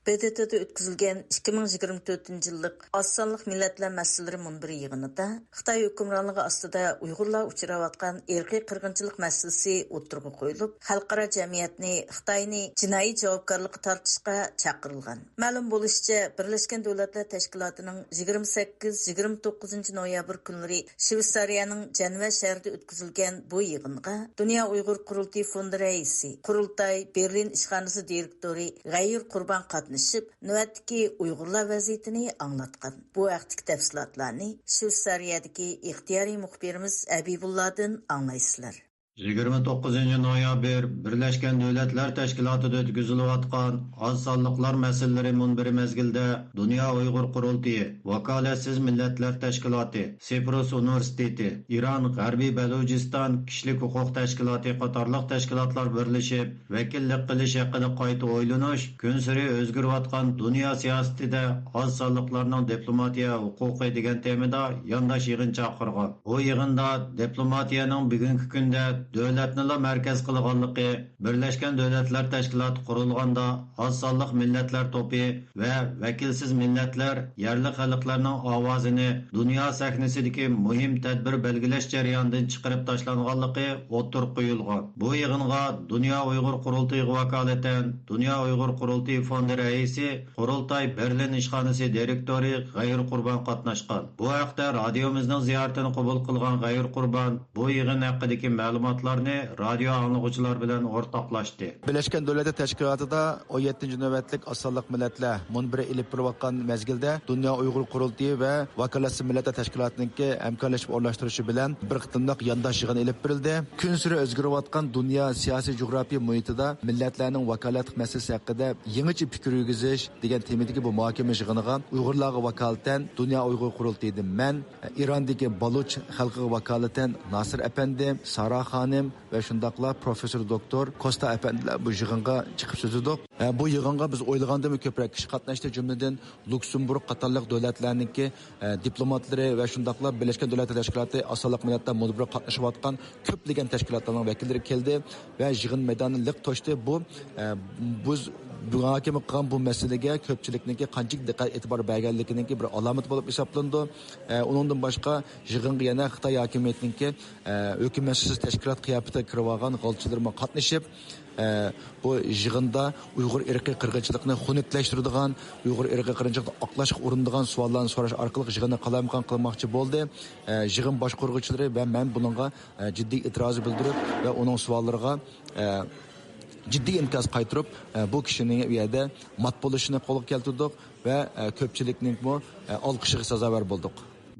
BDT'de ötküzülgen 2024 yıllık Azsanlıq Milletler Məsələləri Munbiri yığınında Xitay hükümranlığı astıda Uyg'urlar uçuravatqan irqiy qırğınçılıq məsələsi o'ttirg'i qo'yilib, xalqaro jamiyatni Xitoyni jinoiy javobgarlikka tortishga chaqirılgan. Ma'lum bo'lishicha, Birlashgan Davlatlar Tashkilotining 28-29 noyabr kunlari Shveysariyaning Janva shahrida o'tkazilgan bu yig'inga Dunyo Uyg'ur Qurultiyi fondi raisi, Qurultay Berlin ishxonasi direktori G'ayur Qurban qatnashib, navbatdagi Uyg'urlar vaziyatini anglatgan. Bu vaqtdagi tafsilotlarni Shveysariyadagi ixtiyoriy muxbirimiz Abibulladin anglaysizlar. 29 noyabr Birleşken Devletler Teşkilatı'da ötküzülüvatkan az sanlıklar meseleleri munbiri mezgilde Dünya Uygur Kurultayı, Vakaletsiz Milletler Teşkilatı, Siprus Üniversiteti, İran G'arbiy Belucistan Kişilik Hukuk Teşkilatı qatarlıq teşkilatlar birleşip vekillik qilish haqida qayta o'ylanish, kunsiri o'zgarayotgan dunyo siyosatida az sanlıklarning diplomatiya huquqi degan temada yondash yig'in chaqirgan. Bu yig'inda diplomatiyaning bugungi kunda davlatni markaz qilganligi, Birleşken Devletler Teşkilatı qurilganda az sonliq millatlar to'pi va vakilsiz millatlar yerli xalqlarning ovozini dunyo sahnasidagi muhim tadbir belgilash jarayonidan chiqarib tashlanganligi o'tirib qo'yilgan. Bu yig'inga Dunyo Uyg'ur Qurultayi vakolatan Dunyo Uyg'ur Qurultayi fondi raisi, Qurultay Berlin ishxonasi direktori G'ayur Qurban qatnashgan. Bu haqda radiomizning ziyoratini qabul qilgan G'ayur Qurban bu yig'in haqidagi ma'lumotlarni radio anglag'uvchilar bilan o'rtoqlashdi. Birleşken Devletler Teşkilatı'da 17. növbetlik Azsanlıq Milletler munbiri ilib berayotgan mezgilde Dünya Uyghur Qurultayı ve Vakaletsiz Milletler Teşkilatı'nınki hamkorlashib o'rlashtirishi bilan bir qitimliq yondosh yig'in ilib berildi. Kun sari o'zgarayotgan dunyo siyosiy jo'g'rafiya muhitida millatlarning vakolatlik masalasi haqida yangicha fikr yurgizish degan temadagi bu muhokama yig'iniga Uyg'urlarga vakolatan Dünya Uyghur Qurultayidan men, Irondagi Baluch xalqiga vakolatan Nasir Efendi, Sara Xonim ve şundaqla Profesör Doktor Kosta Efendiler bu yig'inga chiqib so'zladik. Bu yig'inga biz o'ylagandan ko'proq kishi qatnashdi, jumladan Luksemburg qatorliq davlatlarningki diplomatlari va shundaqla Birleşken Devletler Teşkilatı Azsanlıq Milletler munbiri qatnashayotgan ko'plagan tashkilotlarning vakillari keldi va yig'in maydonini liq to'shdi. Bu biz muhokama qilgan bu masalaga ko'pchilikniki qanchalik diqqat e'tibor berganligining bir alomat bo'lib hisoblandi. Uningdan boshqa yig'inga yana Xitoy hokimiyatininki hukumatsiz tashkilot qiyofatida kirib olgan g'olchilarga qatnashib, bu yig'inda Uyg'ur irqiy qirg'inchilikni xunuklaştiradigan, Uyg'ur irqiy qirg'inchilikni oqlashga urinadigan savollarni so'rash orqali yig'inni qalamqon qilmoqchi bo'ldi. Yig'in boshqaruvchilari va men buningga jiddiy e'tiroz bildirib va uning savollariga ciddi inkaz qaytirib bu kishining u yerda mat bo'lishini qo'lga keltirdik va ko'pchilikning bu olqishiga sazovor bo'ldik.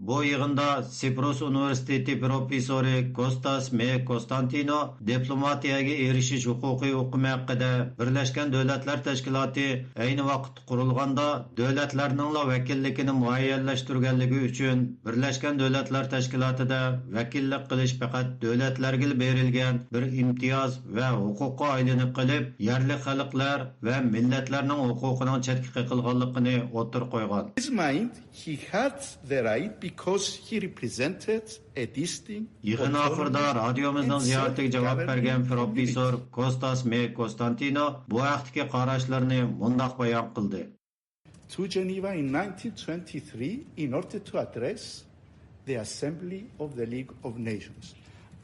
Bu yig'inda Siprus Üniversiteti professori Kostas M. Konstantino diplomatiyaga erishish huquqiy hukmi haqida Birleşken Devletler Teşkilatı ayni vaqt qurilganda davlatlarning vakilligini muayyanlashtirganligi uchun Birleşken Devletler Teşkilatı'da vakillik qilish faqat davlatlarga berilgan bir imtiyoz va huquqqa aylanib qilib, yerli xalqlar va millatlarning huquqining chetga qo'yilganligini o'tirib qo'ygan. His mind, he had the right because he represented a distinct. Yig'in oxirida radiomizning ziyoratiga javob bergan professor Kostas M. Konstantino bu vaqtdagi qarashlarini bundoq bayon qildi. To Geneva in 1923 in order to address the Assembly of the League of Nations.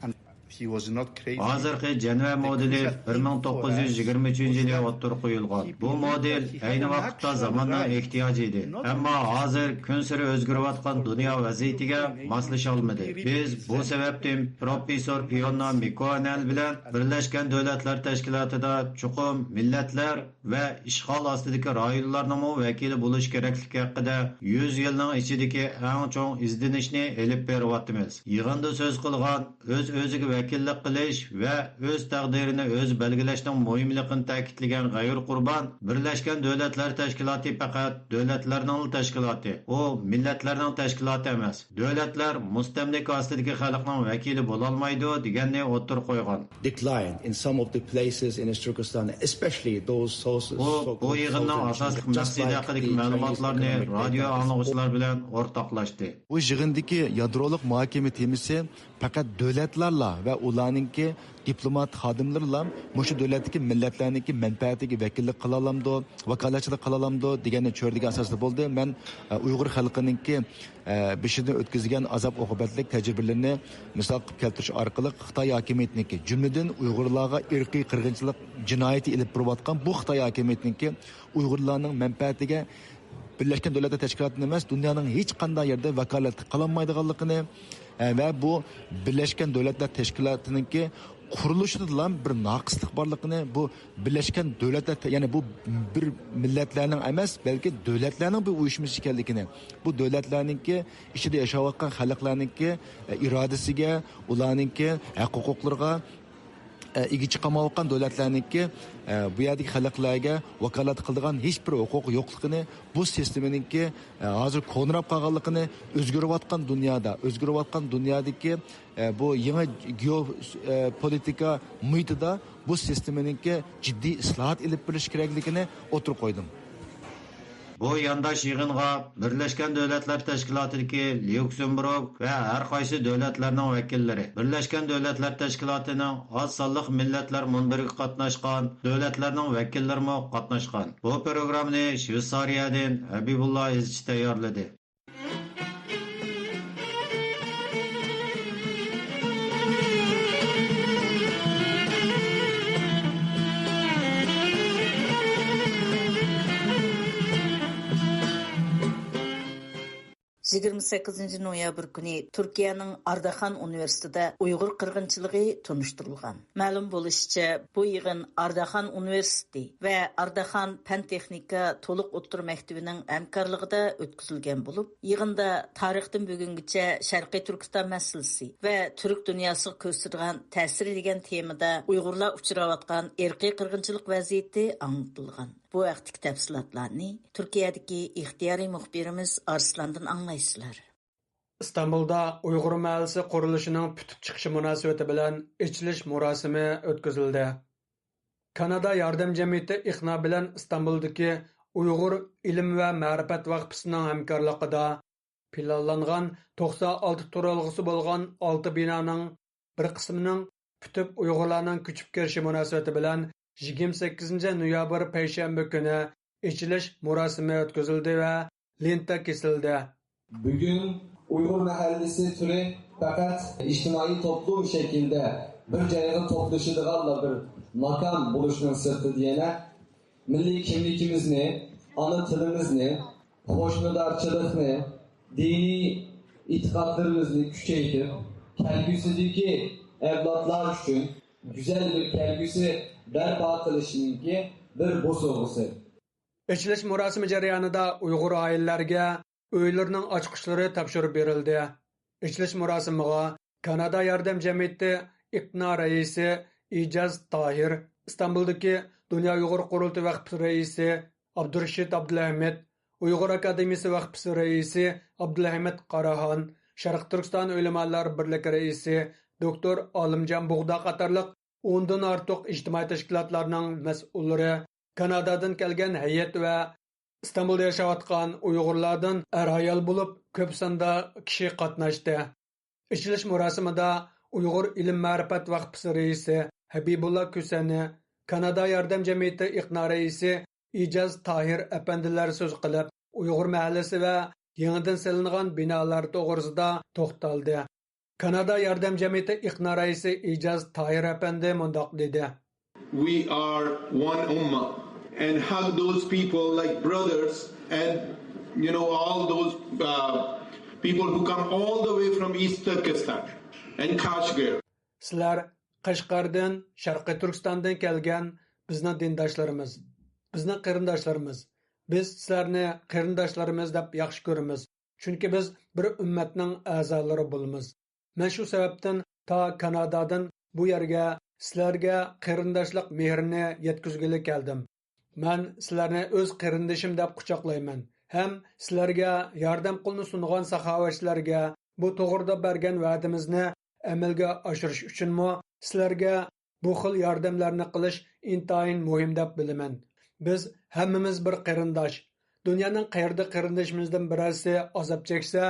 And He was not crazy. Hozirgi Geneva modeli 1923-yilda o'ttirib qo'yilgan. Bu model ayni vaqtda zamonning ehtiyoji edi. Ammo hozir kun sari o'zgarayotgan dunyo vaziyatiga moslasha olmadi. Biz bu sababdan professor Fiona McConnell bilan Birlashgan Davlatlar Tashkilotida chuqur millatlar va ishg'ol ostidagi rayonlarning vakili bo'lish kerakligi haqida 100 yilning ichidagi eng chong izlanishni elib beryapmiz. Yig'inda so'z qilgan o'z-o'ziga vakillik qilish va o'z taqdirini o'z belgilashning muhimligini ta'kidlagan G'ayur Qurbon Birlashgan Davlatlar Tashkiloti faqat davlatlarning tashkiloti, u millatlarning tashkiloti emas. Davlatlar mustamlika ostidagi xalqning vakili bo'la olmaydi deganni o'ttir qo'ygan. Decline in some of the places in Turkestan, especially those sources. Bu yig'inning asosiy maqsadi haqidagi ma'lumotlarni radio anglag'uvchilar bilan o'rtoqlashdi. Bu yig'indagi yadrolik muhokama temasi faqat davlatlarla va ularningki diplomat xodimlarla mushu davlatdagi millatlarningki manfaatiga vakillik qila olamdi, vakolatchilik qila olamdi deganni cho'rdiga asosda bo'ldi. Men Uyg'ur xalqiningki beshidan o'tkazgan azob uqubatlik tajribalarini misol qilib keltirish orqali Xitoy hokimiyatiniki jumladan Uyg'urlarga irqiy qirg'inchilik jinoyati ilib borayotgan bu Xitoy hokimiyatiniki Uyg'urlarning manfaatiga Birleşken Devletler Teşkilatı'nın emas, dünyanın hiç qanday yerda vakolat qilolmaydiganligini va bu Birleşken Devletler Teşkilatı'nınki qurilishida bir naqislik borligini, bu Birleşken Devletler, ya'ni bu bir millatlarning emas, balki davlatlarning bir uyushmasi ekanligini, bu davlatlarningki ichida yashayotgan xalqlarningki irodasiga, ularningki huquqlariga igi chiqamayotgan davlatlarningki bu yerdagi xalqlarga vakolat qiladigan hech bir huquq yo'qligini, bu sisteminingki hozir ko'nrab qolganligini, o'zgarayotgan dunyodagi bu yangi geopolitika muhitida bu sisteminingki jiddiy islohot ilib berish kerakligini o'tirib qo'ydim. Bu yandaş yığınğa Birleşken Devletler Teşkilatı'daki Lüksemburg ve her qaysi devletlerinin vekilleri, Birleşken Devletler Teşkilatı'nın az sonliq milletler munbiriga qatnaşkan devletlerinin vekilleri mi qatnaşkan. Bu programını Şveysariyadan Habibullah İzci tayyorladi. Yigirma 8 noyabr kuni Turkiyaning Ardahan Universitetida Uyg'ur qirg'inchiligi tunishtirilgan. Ma'lum bo'lishicha, bu yig'in Ardahan Universiteti va Ardahan Fan-texnika to'liq o'ttir maktabining hamkorligida o'tkazilgan bo'lib, yig'inda tarixdan bugungacha Sharqiy Turkiston masalasi va turk dunyosiga ko'rsatilgan ta'sir degan temada Uyg'urlar uchrayotgan irqiy qirg'inchilik vaziyati anglitilgan. Bu vaqtdagi tafsilotlarni Turkiyadagi ixtiyoriy muxbirimiz Arslandan anglaysizlar. İstanbulda Uyg'ur mahallasi qurilishining putib chiqishi munosabati bilan ichilish murosimi o'tkazildi. Kanada yordam jamiyati iqna bilan İstanbuldagi Uyg'ur ilm va ma'rifat vaqfisining hamkorligida planlangan 96 turalg'isi bo'lgan 6 binoning bir qismining putib Uyg'urlarning ko'chib kelishi munosabati bilan 28 noyabr payshanba kuni ichilish murosimi o'tkazildi va lenta kesildi. Bugün Uygur mahallesi türü fakat içtimai toplu bir şekilde bir cayda toplaşıdığınla bir makam buluşunun sırtı diyene milli kimlikimiz ne, ana tilimiz ne, hoşnudarçılık ne, dini itikadlarımızı küçeytip, kelgüsüdeki evlatlar için güzel bir kelgüsü berpa qilishninki bir bosog'isi. Ichilish murosimi jarayonida Uyg'ur oilalariga uylarining ochqichlari topshirib berildi. Ichilish murosimiga Kanada yordam jamiyati iqna raisi Ijaz Tahir, İstanbuldagi Dunyo Uyg'ur qurultiyi vaqfi raisi Abdurashid Abdulahmed, Uyg'ur akademiyasi vaqfi raisi Abdulahmed Qaraxon, Sharq Turkiston ulamolar birligi raisi doktor Olimjon Bug'da qatorliq 10dan ortiq ijtimoiy tashkilotlarning mas'ullari, Kanadadan kelgan hay'at va İstanbulda yashayotgan Uyg'urlardan ayol bo'lib ko'p sonda kishi qatnashdi. Ichilish murosimida Uyg'ur ilm ma'rifat vaqfisi raisi Habibullah Kusani, Kanada yordam jamiyati iqna raisi Ijaz Tahir apandilar so'z qilib, Uyg'ur mahallasi va yangidan salingan binolar to'g'risida to'xtaldi. Kanada Yardım Cemiyeti İqna Raisi İcaz Tahir Efendi mundaq dedi. We are one ummah and hug those people like brothers and all those people who come all the way from East Turkestan and Kashgar. Sizlar Qashqardan, Sharqiy Turkistondan kelgan bizning dindoshlarimiz, bizning qarindoshlarimiz. Biz sizlarni qarindoshlarimiz deb yaxshi ko'ramiz. Chunki biz bir ummatning a'zolari bo'lamiz. Men shu sababdan ta Kanadadan bu yerga sizlarga qarindoshlik mehrini yetkazgili keldim. Men sizlarni o'z qarindishim deb quchoqlayman. Ham sizlarga yordam qo'lini sungan saxovatchilarga bu to'g'rida bergan va'damizni amalga oshirish uchunmi sizlarga bu xil yordamlarni qilish intayin muhim deb bilaman. Biz hammamiz bir qarindosh. Dunyoning qayerda qarindishimizdan birasi azob cheksa,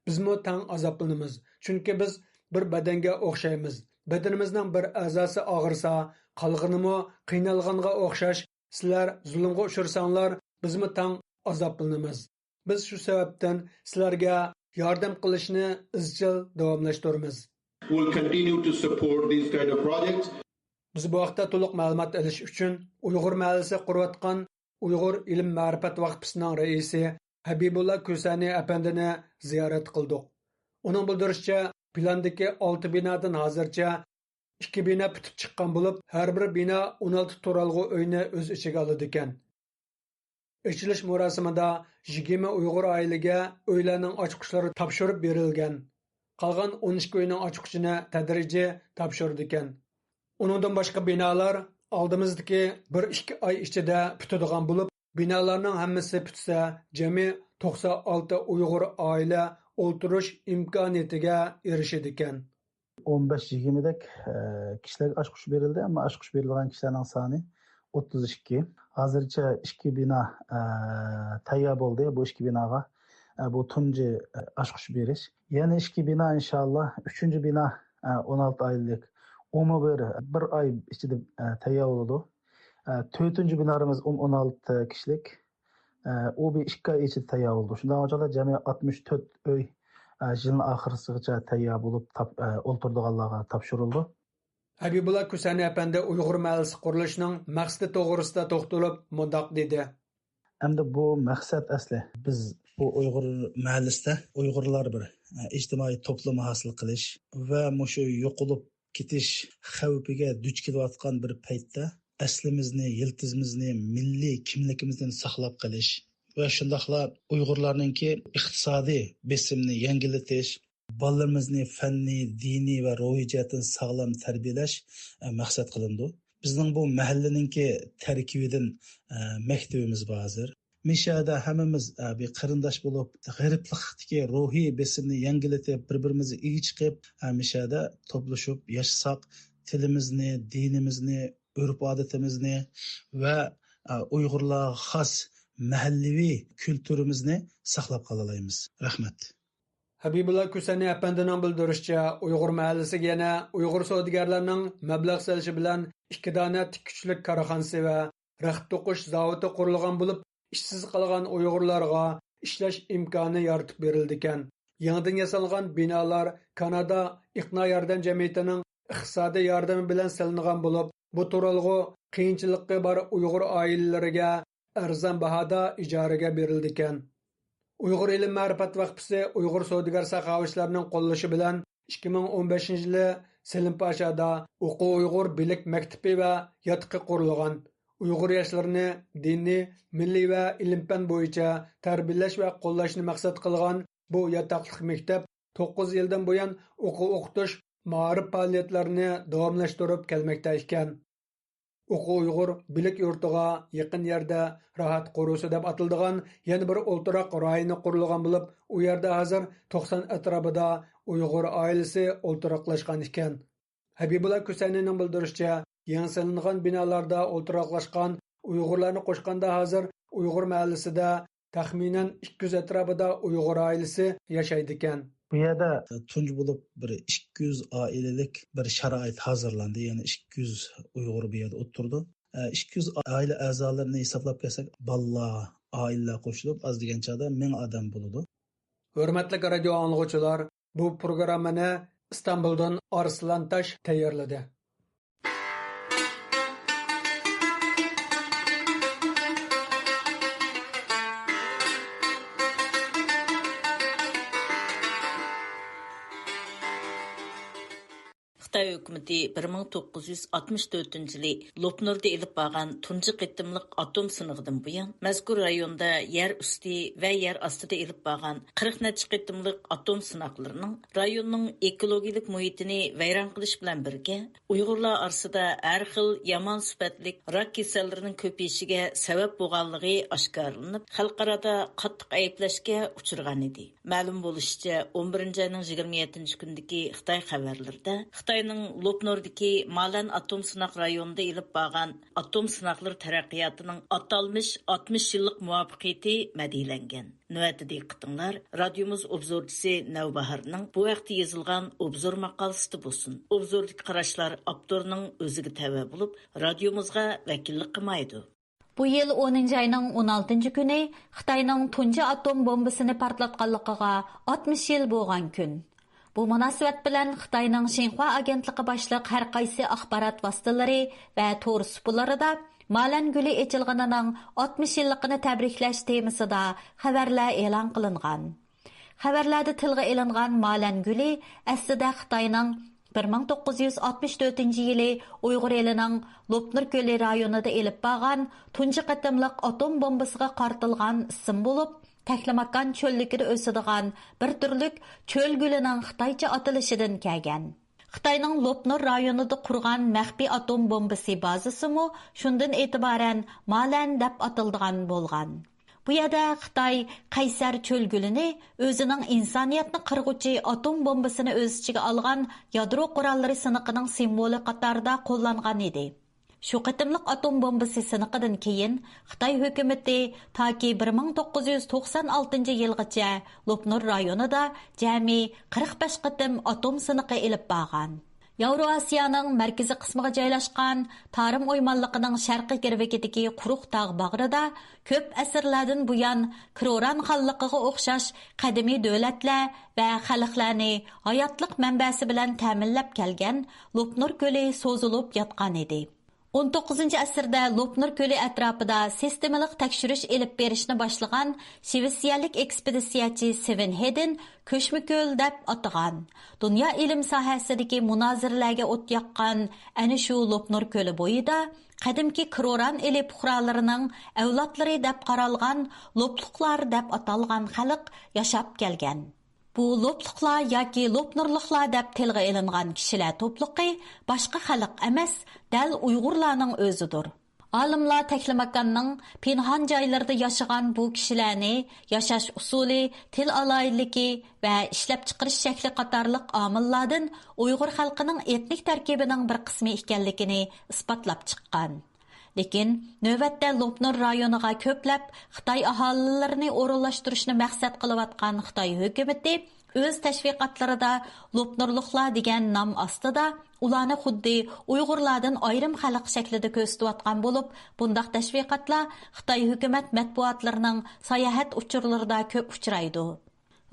bizmi tang azoblanamiz. Chunki biz bir badanga o'xshaymiz. Badanimizning bir a'zosi og'irsa, qolg'inimi qiynalganga o'xshash. Sizlar zulmga uchrarsanglar, bizmi tang azoblanamiz. Biz shu sababdan sizlarga yordam qilishni izchil davomlashtiramiz. We'll continue to support these kind of projects. Biz bu vaqtda to'liq ma'lumot olish uchun Uyg'ur mahallasi qurayotgan Uyg'ur ilm ma'rifat vaqfisining raisi Habibulla Kusani apandini ziyorat qildik. Uning bildirishicha, plandagi 6 binodan hozircha 2 bino bitib chiqqan bo'lib, har bir bino 16 turalg'u uyni o'z ichiga oladi ekan. Ochilish marosimida 20 Uyg'ur oilaga uylarning ochqichlari topshirib berilgan. Qolgan 12 uyning ochqichini tadrijiy topshirdi ekan. Uningdan boshqa binolar oldimizdagi 1-2 oy ichida bitadigan bo'lib, binolarning hammasi bitsa, jami 96 Uyg'ur oila o'ltirish imkoniyatiga erishadi ekan. 15-20 dek kishilarga ochqish berildi, ammo ochqish berilgan kishilarning soni 32. Hozircha 2 bino tayyor bo'ldi. Bu 2 binoga bu tunji ochqish berish. Yana 2 bino inshaalloh, 3-bino 16 oylik. Onu bir ay içinde tayyor oldu. 4-binamız 16 kişilik. O bir 2 ay içinde tayyor oldu. Şundan önce de cemi 64 öy yılın ahırısıca tayyor bulup olturduğu Allah'a tapşırıldı. Habibullah Kusani Efendi Uyghur mahallesi qurilishining maqsadi to'g'risida to'xtalib mundaq dedi. Hamda bu maqsad asli biz bu Uyg'ur mahallesida Uyg'urlar bir ijtimoiy to'plam hosil qilish va mushu yo'qolib ketish xavfiga duch kelayotgan bir paytda aslimizni, yiltizimizni, milliy kimligimizni saqlab qolish va shundaqla Uyg'urlarningki iqtisodiy besimni yengillatish, bolalarimizni fanniy, diniy va ruhiy jihatdan sog'lom tarbiyalash maqsad qilindi. Bizning bu mahallaninki tarkibidan maktabimiz bor hozir. Mishada hammamiz bir qarindosh bo'lib, g'ariblikdagi ruhiy besimni yengillatib, bir-birimizni iyi chiqib, mishada to'plashib yashasak, tilimizni, dinimizni, urf-odatimizni va Uyg'urlarga xos mahallaviy kulturimizni saqlab qolalaymiz. Rahmat. Habibullah Kusani Efendining bildirishicha, Uyg'ur mahallasiga yana Uyg'ur savdogarlarining mablag' solishi bilan 2 dona tikkuchlik korxonasi va raxt to'qish zavodi qurilgan bo'lib, ishsiz qolgan Uyg'urlarga ishlash imkoni yaratib berildi ekan. Yangidan yasalgan binolar Kanada İqna Yordam Jamiyatining iqtisodiy yordami bilan salingan bo'lib, bu turalg'u qiyinchilikqa bor Uyg'ur oilalariga arzon bahoda ijaraga berildi ekan. Uyg'ur ilm ma'rifat vaqfisi Uyg'ur savdogar saxovatchilarining qo'llashi bilan 2015-yili Selimposhada O'quv Uyg'ur bilik maktabi va yotqi qurilgan. Uyg'ur yoshlarini diniy, milliy va ilm-fan bo'yicha tarbiyalash va qo'llashni maqsad qilgan bu yotoqlik maktab 9 yildan buyon o'quv-o'qitish ma'rif faoliyatlarini davomlashtirib kelmoqda ekan. O'quv Uyg'ur bilik yurtiga yaqin yerda Rahat Qurusi deb atiladigan yana bir o'ltiroq rayoni qurilgan bo'lib, u yerda hozir 90 atrofida Uyg'ur oilasi o'ltiroqlashgan ekan. Habibullah Kusanining bildirishicha, yangi salingan binolarda o'ltiroqlashgan Uyg'urlarni qo'shganda hozir Uyg'ur mahallasida taxminan 200 atrofida Uyg'ur oilasi yashaydi ekan. Bu yerda tunji bo'lib bir 200 oilalik bir sharoit hozirlandi. Ya'ni 200 Uyg'ur bu yerda o'tirdi. 200 oila a'zolarini hisoblab kelsak, balla, oilalar qo'shilib az deganchada 1000 odam bo'ladi. Hurmatli radio anglovchilar, bu programmani İstanbul'dan Arslan Taş tayyorladi. Xitay hökuməti 1964-cü il Lopnurda elib bağan tuncu qitimliq atom sınığıdan buyan, məzkur rayonda yer üstü və yer astıda elib bağan 40 neçə qitimliq atom sınaqlarının rayonun ekologiyalik muhitini vayran qilish bilan birgə, Uyğurlar arasında hər xil yaman sübətlik rak kasallarının köpəyişigə səbəb bolğanlığı aşkarlanıb, xalqarada qattiq ayıplashga uchirgan idi. Ma'lum bo'lishicha, 11 ayning 27 kundagi Xitoy xabarlarida Xitoyning Lopnurdagi Malan atom sınaq rayonida elib bağan atom sınaqlar taraqqiyotining atalmış 60 yillik muvaffaqiyati mədiylangan. Növətdə diqqətinlər, radiomuz obzorçisi Navbaharning bu vaqtda yozilgan obzor maqolasi bo'lsin. Obzordagi qarashlar avtorning o'ziga tava bo'lib, radiomuzga vakillik qilmaydi. Bu yıl 10 ayının 16 günü Xitayning tunji atom bombasini partlatganligiga 60 yil bo'lgan kun. Bu munosabat bilan Xitayning Xinhua agentligi boshliq har qaysi axborot vositalari va to'r supularida Malan guli echilganining 60 yilligini tabriklash temasida xabarlar e'lon qilingan. Xabarlarda tilga ilingan Malan guli aslida Xitoyning 1964-yili Uyg'ur elining Lopnur Ko'li rayonida elib bağan tunji qatimliq atom bombasiga qartilgan ism bo'lib, Taklamakan çöllikide ösüdigan bir türlük çöl gülünün Xitayca atılışıdan kelgan. Xitayning Lopnur rayonida qurgan maxfi atom bombasi bazası mu şundan etibaren Malan deb atıldigan bolgan. Bu yerda Xitay Qaysar çöl gülünü özünün insaniyatni qirg'uvchi atom bombasini o'z ichiga olgan yadro qurollari siniqining simvoli qatorida qo'llangan edi. Şu qitimliq atom bombasi siniqidan keyin Xitoy hukumatı taki 1996-yilgacha Lopnur rayonida jami 45 qitim atom siniqi elib bağan. Yevroasiyaning markaziy qismiga joylashgan Tarim o'ymonligining sharqiy girvekidagi quruq tog' bag'rida ko'p asrlardan buyon Kiroran xalqiga o'xshash qadimiy davlatlar va xalqlarni hayotlik manbasi bilan ta'minlab kelgan Lopnur ko'li so'zilib yotgan edi. 19-asrda Lopnur ko'li atrofida sistemalik tekshirish elib berishni boshlagan Shvetsiyalik ekspeditsiyachi Sven Hedin ko'shma ko'l deb atagan. Dunyo ilm sohasidagi munoziralarga o't yoqqan ana shu Lopnur ko'li bo'yida qadimki Kiroran eli puhralarining avlodlari deb qaralgan Lopluqlar deb atalgan xalq yashab kelgan. Bu Lopluqlar yoki Lopnurluqlar deb tilga ilingan kishilar to'pliqi boshqa xalq emas, dal Uyg'urlarning o'zidir. Olimlar Taklamakanning pinhon joylarida yashagan bu kishilarni yashash usuli, til aloyilligi va ishlab chiqarish shakli qatorliq omillardan Uyg'ur xalqining etnik tarkibining bir qismi ekanligini isbotlab chiqqan. Lekin navbatda Lopnur rayoniga ko'plab Xitoy aholilarini o'rinlashtirishni maqsad qilayotgan Xitoy hukumatı o'z tashviqotlarida Lopnurluqlar degan nom ostida ularni xuddi Uyg'urlardan ayrim xalq shaklida ko'rsatayotgan bo'lib, bundaq tashviqotlar Xitoy hukumat matbuotlarining sayohat uchurlarida ko'p uchraydi.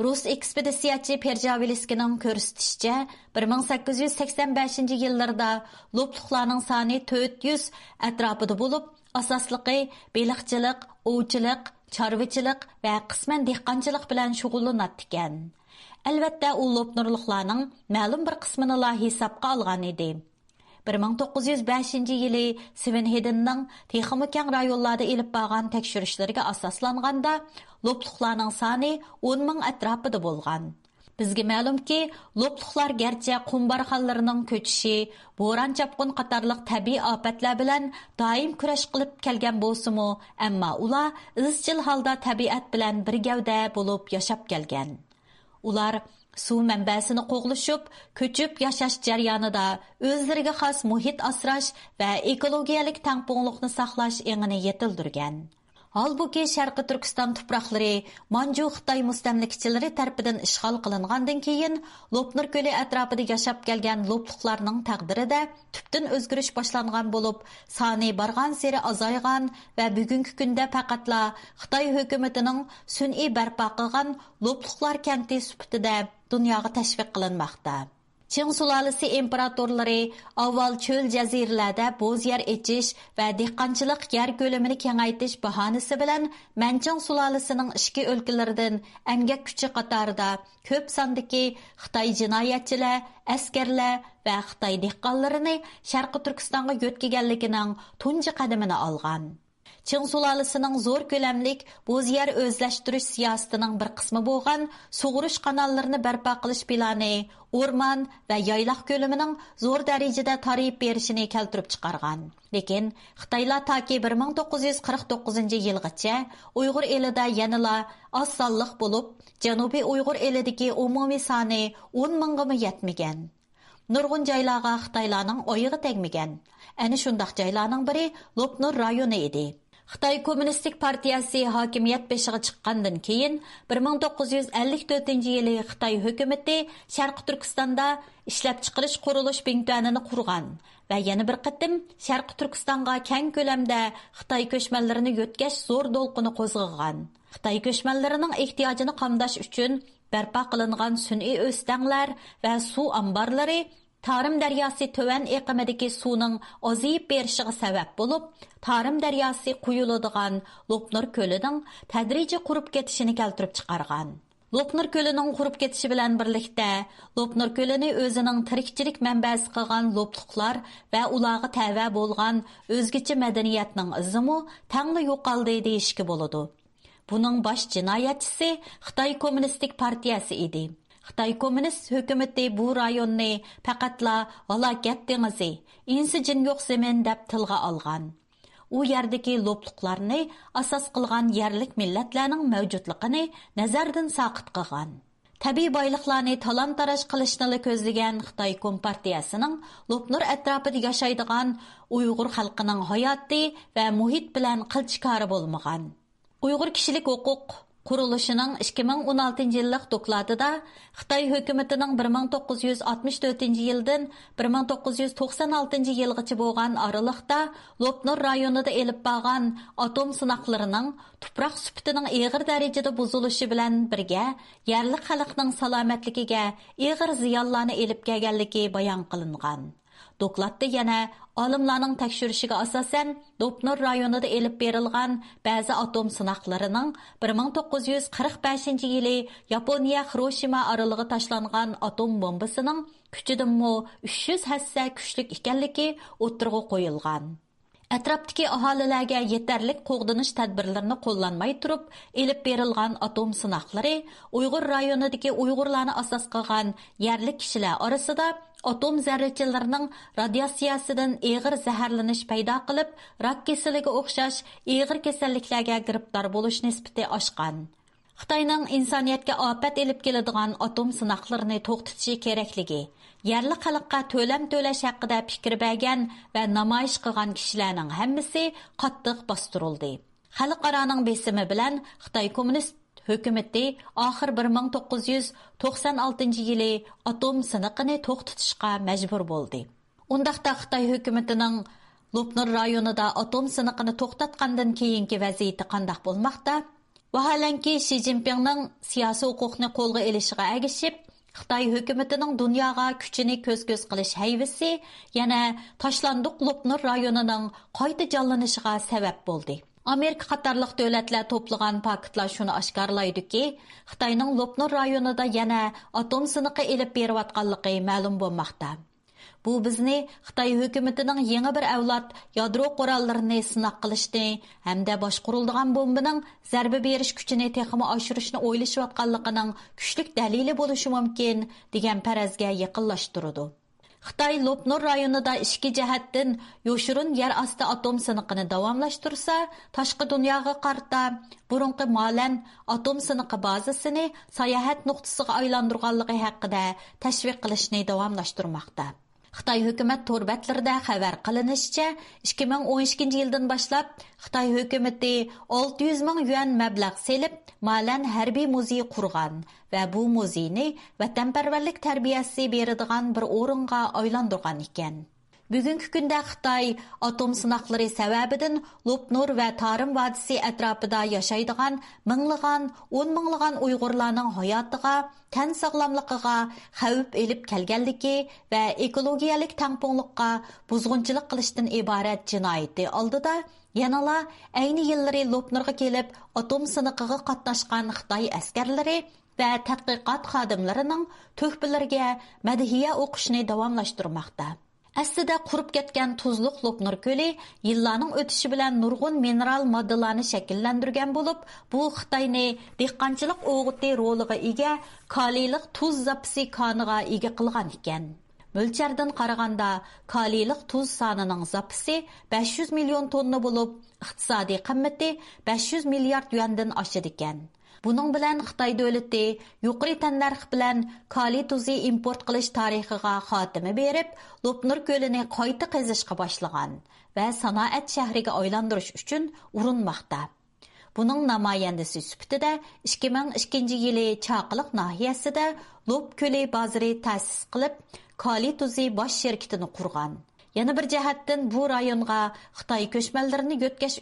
Rus ekspeditsiyachi Perjavilskining ko'rsatishicha 1885-yillarda Lopluqlarning soni 400 atrofida bo'lib, asosligi beliqchilik, ovchilik, chorvachilik va qisman dehqonchilik bilan shug'ullanadi ekan. Albatta, u Lopnurluqlarning ma'lum bir qismini la hisobga olgan edi. 1905-yili Sven Hedinning texnik keng rayonlarda elib borgan tekshirishlariga asoslanganda Lopluqlarning soni 10 ming atrofida bo'lgan. Bizga ma'lumki, Lopluqlar garchi qumbarxonlarining ko'chishi, bo'ron chapqin qatorliq tabiiy ofatlar bilan doim kurash qilib kelgan bo'lsa-mu, ammo ular izchil holda tabiat bilan bir gavda bo'lib yashab kelgan. Ular suv manbasini qo'g'lishib, ko'chib yashash jarayonida o'zlariga xos muhit asrash va ekologiyalik tangpungliqni saqlash engini yetildirgan. Halbuki Sharqi Turkiston tuproqlari Manju Xitoy mustamlikchilari tarafidan ishg'ol qilingandan keyin Lopnur ko'li atrofida yashab kelgan Lopluqlarning taqdirida tubdan o'zgarish boshlangan bo'lib, soni borgan sari azaygan va bugungi kunda faqatla Xitoy hukumatining sun'iy barpo qilgan Lopluqlar kenti sifatida dunyoga tashviq qilinmoqda. Çin sulalisi imperatorlari avval çöl jaziralarda bo'z yer echish va dehqonchilik yer ko'lamini kengaytirish bahonasi bilan Manchang sulalisining ichki o'lkalaridan emgak kuchi qatorida ko'p sondagi Xitoy jinoyatchilar, askarlar va Xitoy dehqonlarini Sharqi Turkistonga yo'tkaganligining tunji qadamini olgan. Çin sulalisining zo'r ko'lamlik bo'z yer o'zlashtirish siyosatining bir qismi bo'lgan sug'urish kanallarini barpo qilish plani o'rmon va yayloq ko'lamining zo'r darajada tarib berishini keltirib chiqargan. Lekin Xitoylar toki 1949-yilgacha Uyg'ur elida yanala oz sonliq bo'lib, Janubiy Uyg'ur elidagi umumiy soni 10 mingga yetmagan. Nurg'un joylarga Xitoylarning oyig'i tegmagan. Ana shundaq joylarning biri Lopnur rayoni edi. Xitoy Kommunistik partiyasi hokimiyat beshiga chiqqandan keyin 1954-yili Xitoy hukumatı Sharq Turkistonda ishlab chiqarish qurilish bintuanini qurgan va yana bir qatim Sharq Turkistonga keng ko'lamda Xitoy ko'chmanlarini yo'tkash zo'r do'lqini qo'zg'agan. Xitoy ko'chmanlarining ehtiyojini qamdash uchun barpo qilingan sun'iy o'stanglar va suv omborlari Tarım daryosi töven eqimidagi suvning ozayib berishiga sabab bo'lib, Tarım daryosi quyiladigan Lopnur ko'lining tadrijiy qurib ketishini keltirib chiqargan. Lopnur ko'lining qurib ketishi bilan birlikda Lopnur ko'lini o'zining tirikchilik manbasi qilgan lopluqlar va ularga tava bo'lgan o'zgacha madaniyatning izimi tangli yo'qoldi deyishga bo'ladi. Buning bosh jinoyatchisi Xitoy Kommunistik partiyasi edi. Xitoy Kommunist hukumati bu rayonni faqatla halokat dengizi, insi jin yo'q zemin deb tilga olgan. U yerdagi lopluqlarni asos qilgan yerlik millatlarning mavjudligini nazardan saqit qilgan. Tabiiy boyliqlarni talon-taroj qilishni ko'zlagan Xitoy Kompartiyasining Lopnur atrofida yashaydigan Uyg'ur xalqining hayoti va muhit bilan qilchikori bo'lmagan. Uyg'ur kishilik huquq qurilishining 2016-yillik dokladida Xitoy hukumatining 1964-yildan 1996-yilgacha bo'lgan oraliqda Lopnur rayonida elib borgan atom sinoqlarining tuproq sufatining og'ir darajada buzilishi bilan birga yerlik xalqning salomatligiga og'ir ziyonlarni elib kelganligi bayon qilingan. Dokladda yana olimlarning tekshirishiga asosan Lopnur rayonida elib berilgan ba'zi atom sinoqlarining 1945-yili Yaponiya Hiroshima oralig'i tashlangan atom bombasining kuchidanmi 300 hassa kuchli ekanligi o'tirg'i qo'yilgan. Atrofdagi aholilarga yetarlik qo'g'dinish tadbirlarini qo'llanmay turib, elib berilgan atom sinoqlari Uyg'ur rayonidagi Uyg'urlarni asos qilgan yerlik kishilar orasida atom zarrachilarining radiatsiyasidan og'ir zaharlanish paydo qilib, rak kasaliga o'xshash og'ir kasalliklarga giribdor bo'lish nisbati oshgan. Xitoyning insoniyatga ofat elib keladigan atom sinoqlarini to'xtatishi kerakligi, yerli xalqqa to'lam to'lash haqida fikr bergan va namoyish qilgan kishilarning hammasi qattiq bostirildi. Xalqaroning besimi bilan Xitoy Kommunist hukumati oxir 1996-yili atom sinoqini to'xtatishga majbur bo'ldi. Undaqda Xitoy hukumatining Lopnur rayonida atom sinoqini to'xtatgandan keyingi vaziyati qanday bo'lmoqda? Vaholanki Xi Jinpingning siyosiy huquqni qo'lga olishiga ergashib, Xitoy hukumatining dunyoga kuchini ko'z-ko'z qilish hayvisi yana tashlandiq Lopnur rayonining qayta jonlanishiga sabab bo'ldi. Amerika qatorliq davlatlar to'plagan paketlar shuni oshkorlaydiki, Xitoyning Lopnur rayonida yana atom sinoqi elib berayotganligi ma'lum bo'lmoqda. Bu bizni Xitoy hukumatining yangi bir avlod yadro qurollarini sinoq qilishni hamda boshqariladigan bombaning zarba berish kuchini texmi oshirishni o'ylashayotganligining kuchli dalili bo'lishi mumkin degan farazga yaqinlashtirdi. Xitoy Lopnur rayonida ikki jihatdan yo'shirin yer osti atom sinoqini davomlashtirsa, tashqi dunyoga qarta burunqi molan atom sinoqi bazasini sayohat nuqtasiga aylantirganligi haqida tashviq qilishni davomlashtirmoqda. Xitoy hukumat to'rbatlarida xabar qilinishicha, 2012-yildan boshlab Xitoy hukumati 600 ming yuan mablag' selib, Malan harbiy muzey qurgan va bu muzeyni vatanparvarlik tarbiyasi beradigan bir o'ringa aylantirgan ekan. Bugungi kunda Xitoy atom sinoqlari sababidan Lopnur va Tarim vodisi atrofida yashaydigan minglagan, 10 minglagan Uyg'urlarning hayotiga, tan sog'lomligiga xavf elib kelganligi va ekologiyalik tangpungliqqa buzg'unchilik qilishdan iborat jinoyati oldida yanala ayni yillari Lopnurga kelib atom sinoqiga qatnashgan Xitoy askarlari va tadqiqot xodimlarining to'hpilariga madhiya o'qishni davomlashtirmoqda. Aslida qurib ketgan tuzluq Lopnur ko'li yillarning o'tishi bilan nurg'un mineral moddalarni shakllantirgan bo'lib, bu Xitoyni dehqonchilik o'g'iti roliga ega kaliylik tuz zapisi koniga ega qilgan ekan. Mo'lchardan qaraganda kaliylik tuz sonining zapisi 500 million tonna bo'lib, iqtisodiy qimmati 500 milliard yuandan oshadi ekan. Bunun bilan Xitoy davlati yuqori tannarx bilan kaliy tuzi import qilish tarixiga xotima berib, Lopnur ko'lini qayta qazishga boshlagan va sanoat shahriga aylantirish uchun urinmoqda. Buning namoyandasi sifatida 2002-yili Chaqiliq nahiyasida Lop ko'li bozori ta'sis qilib, kaliy tuzi bosh şirketini qurgan. Yana bir jihatdan bu rayonga Xitoy ko'chmanlarini yo'tkash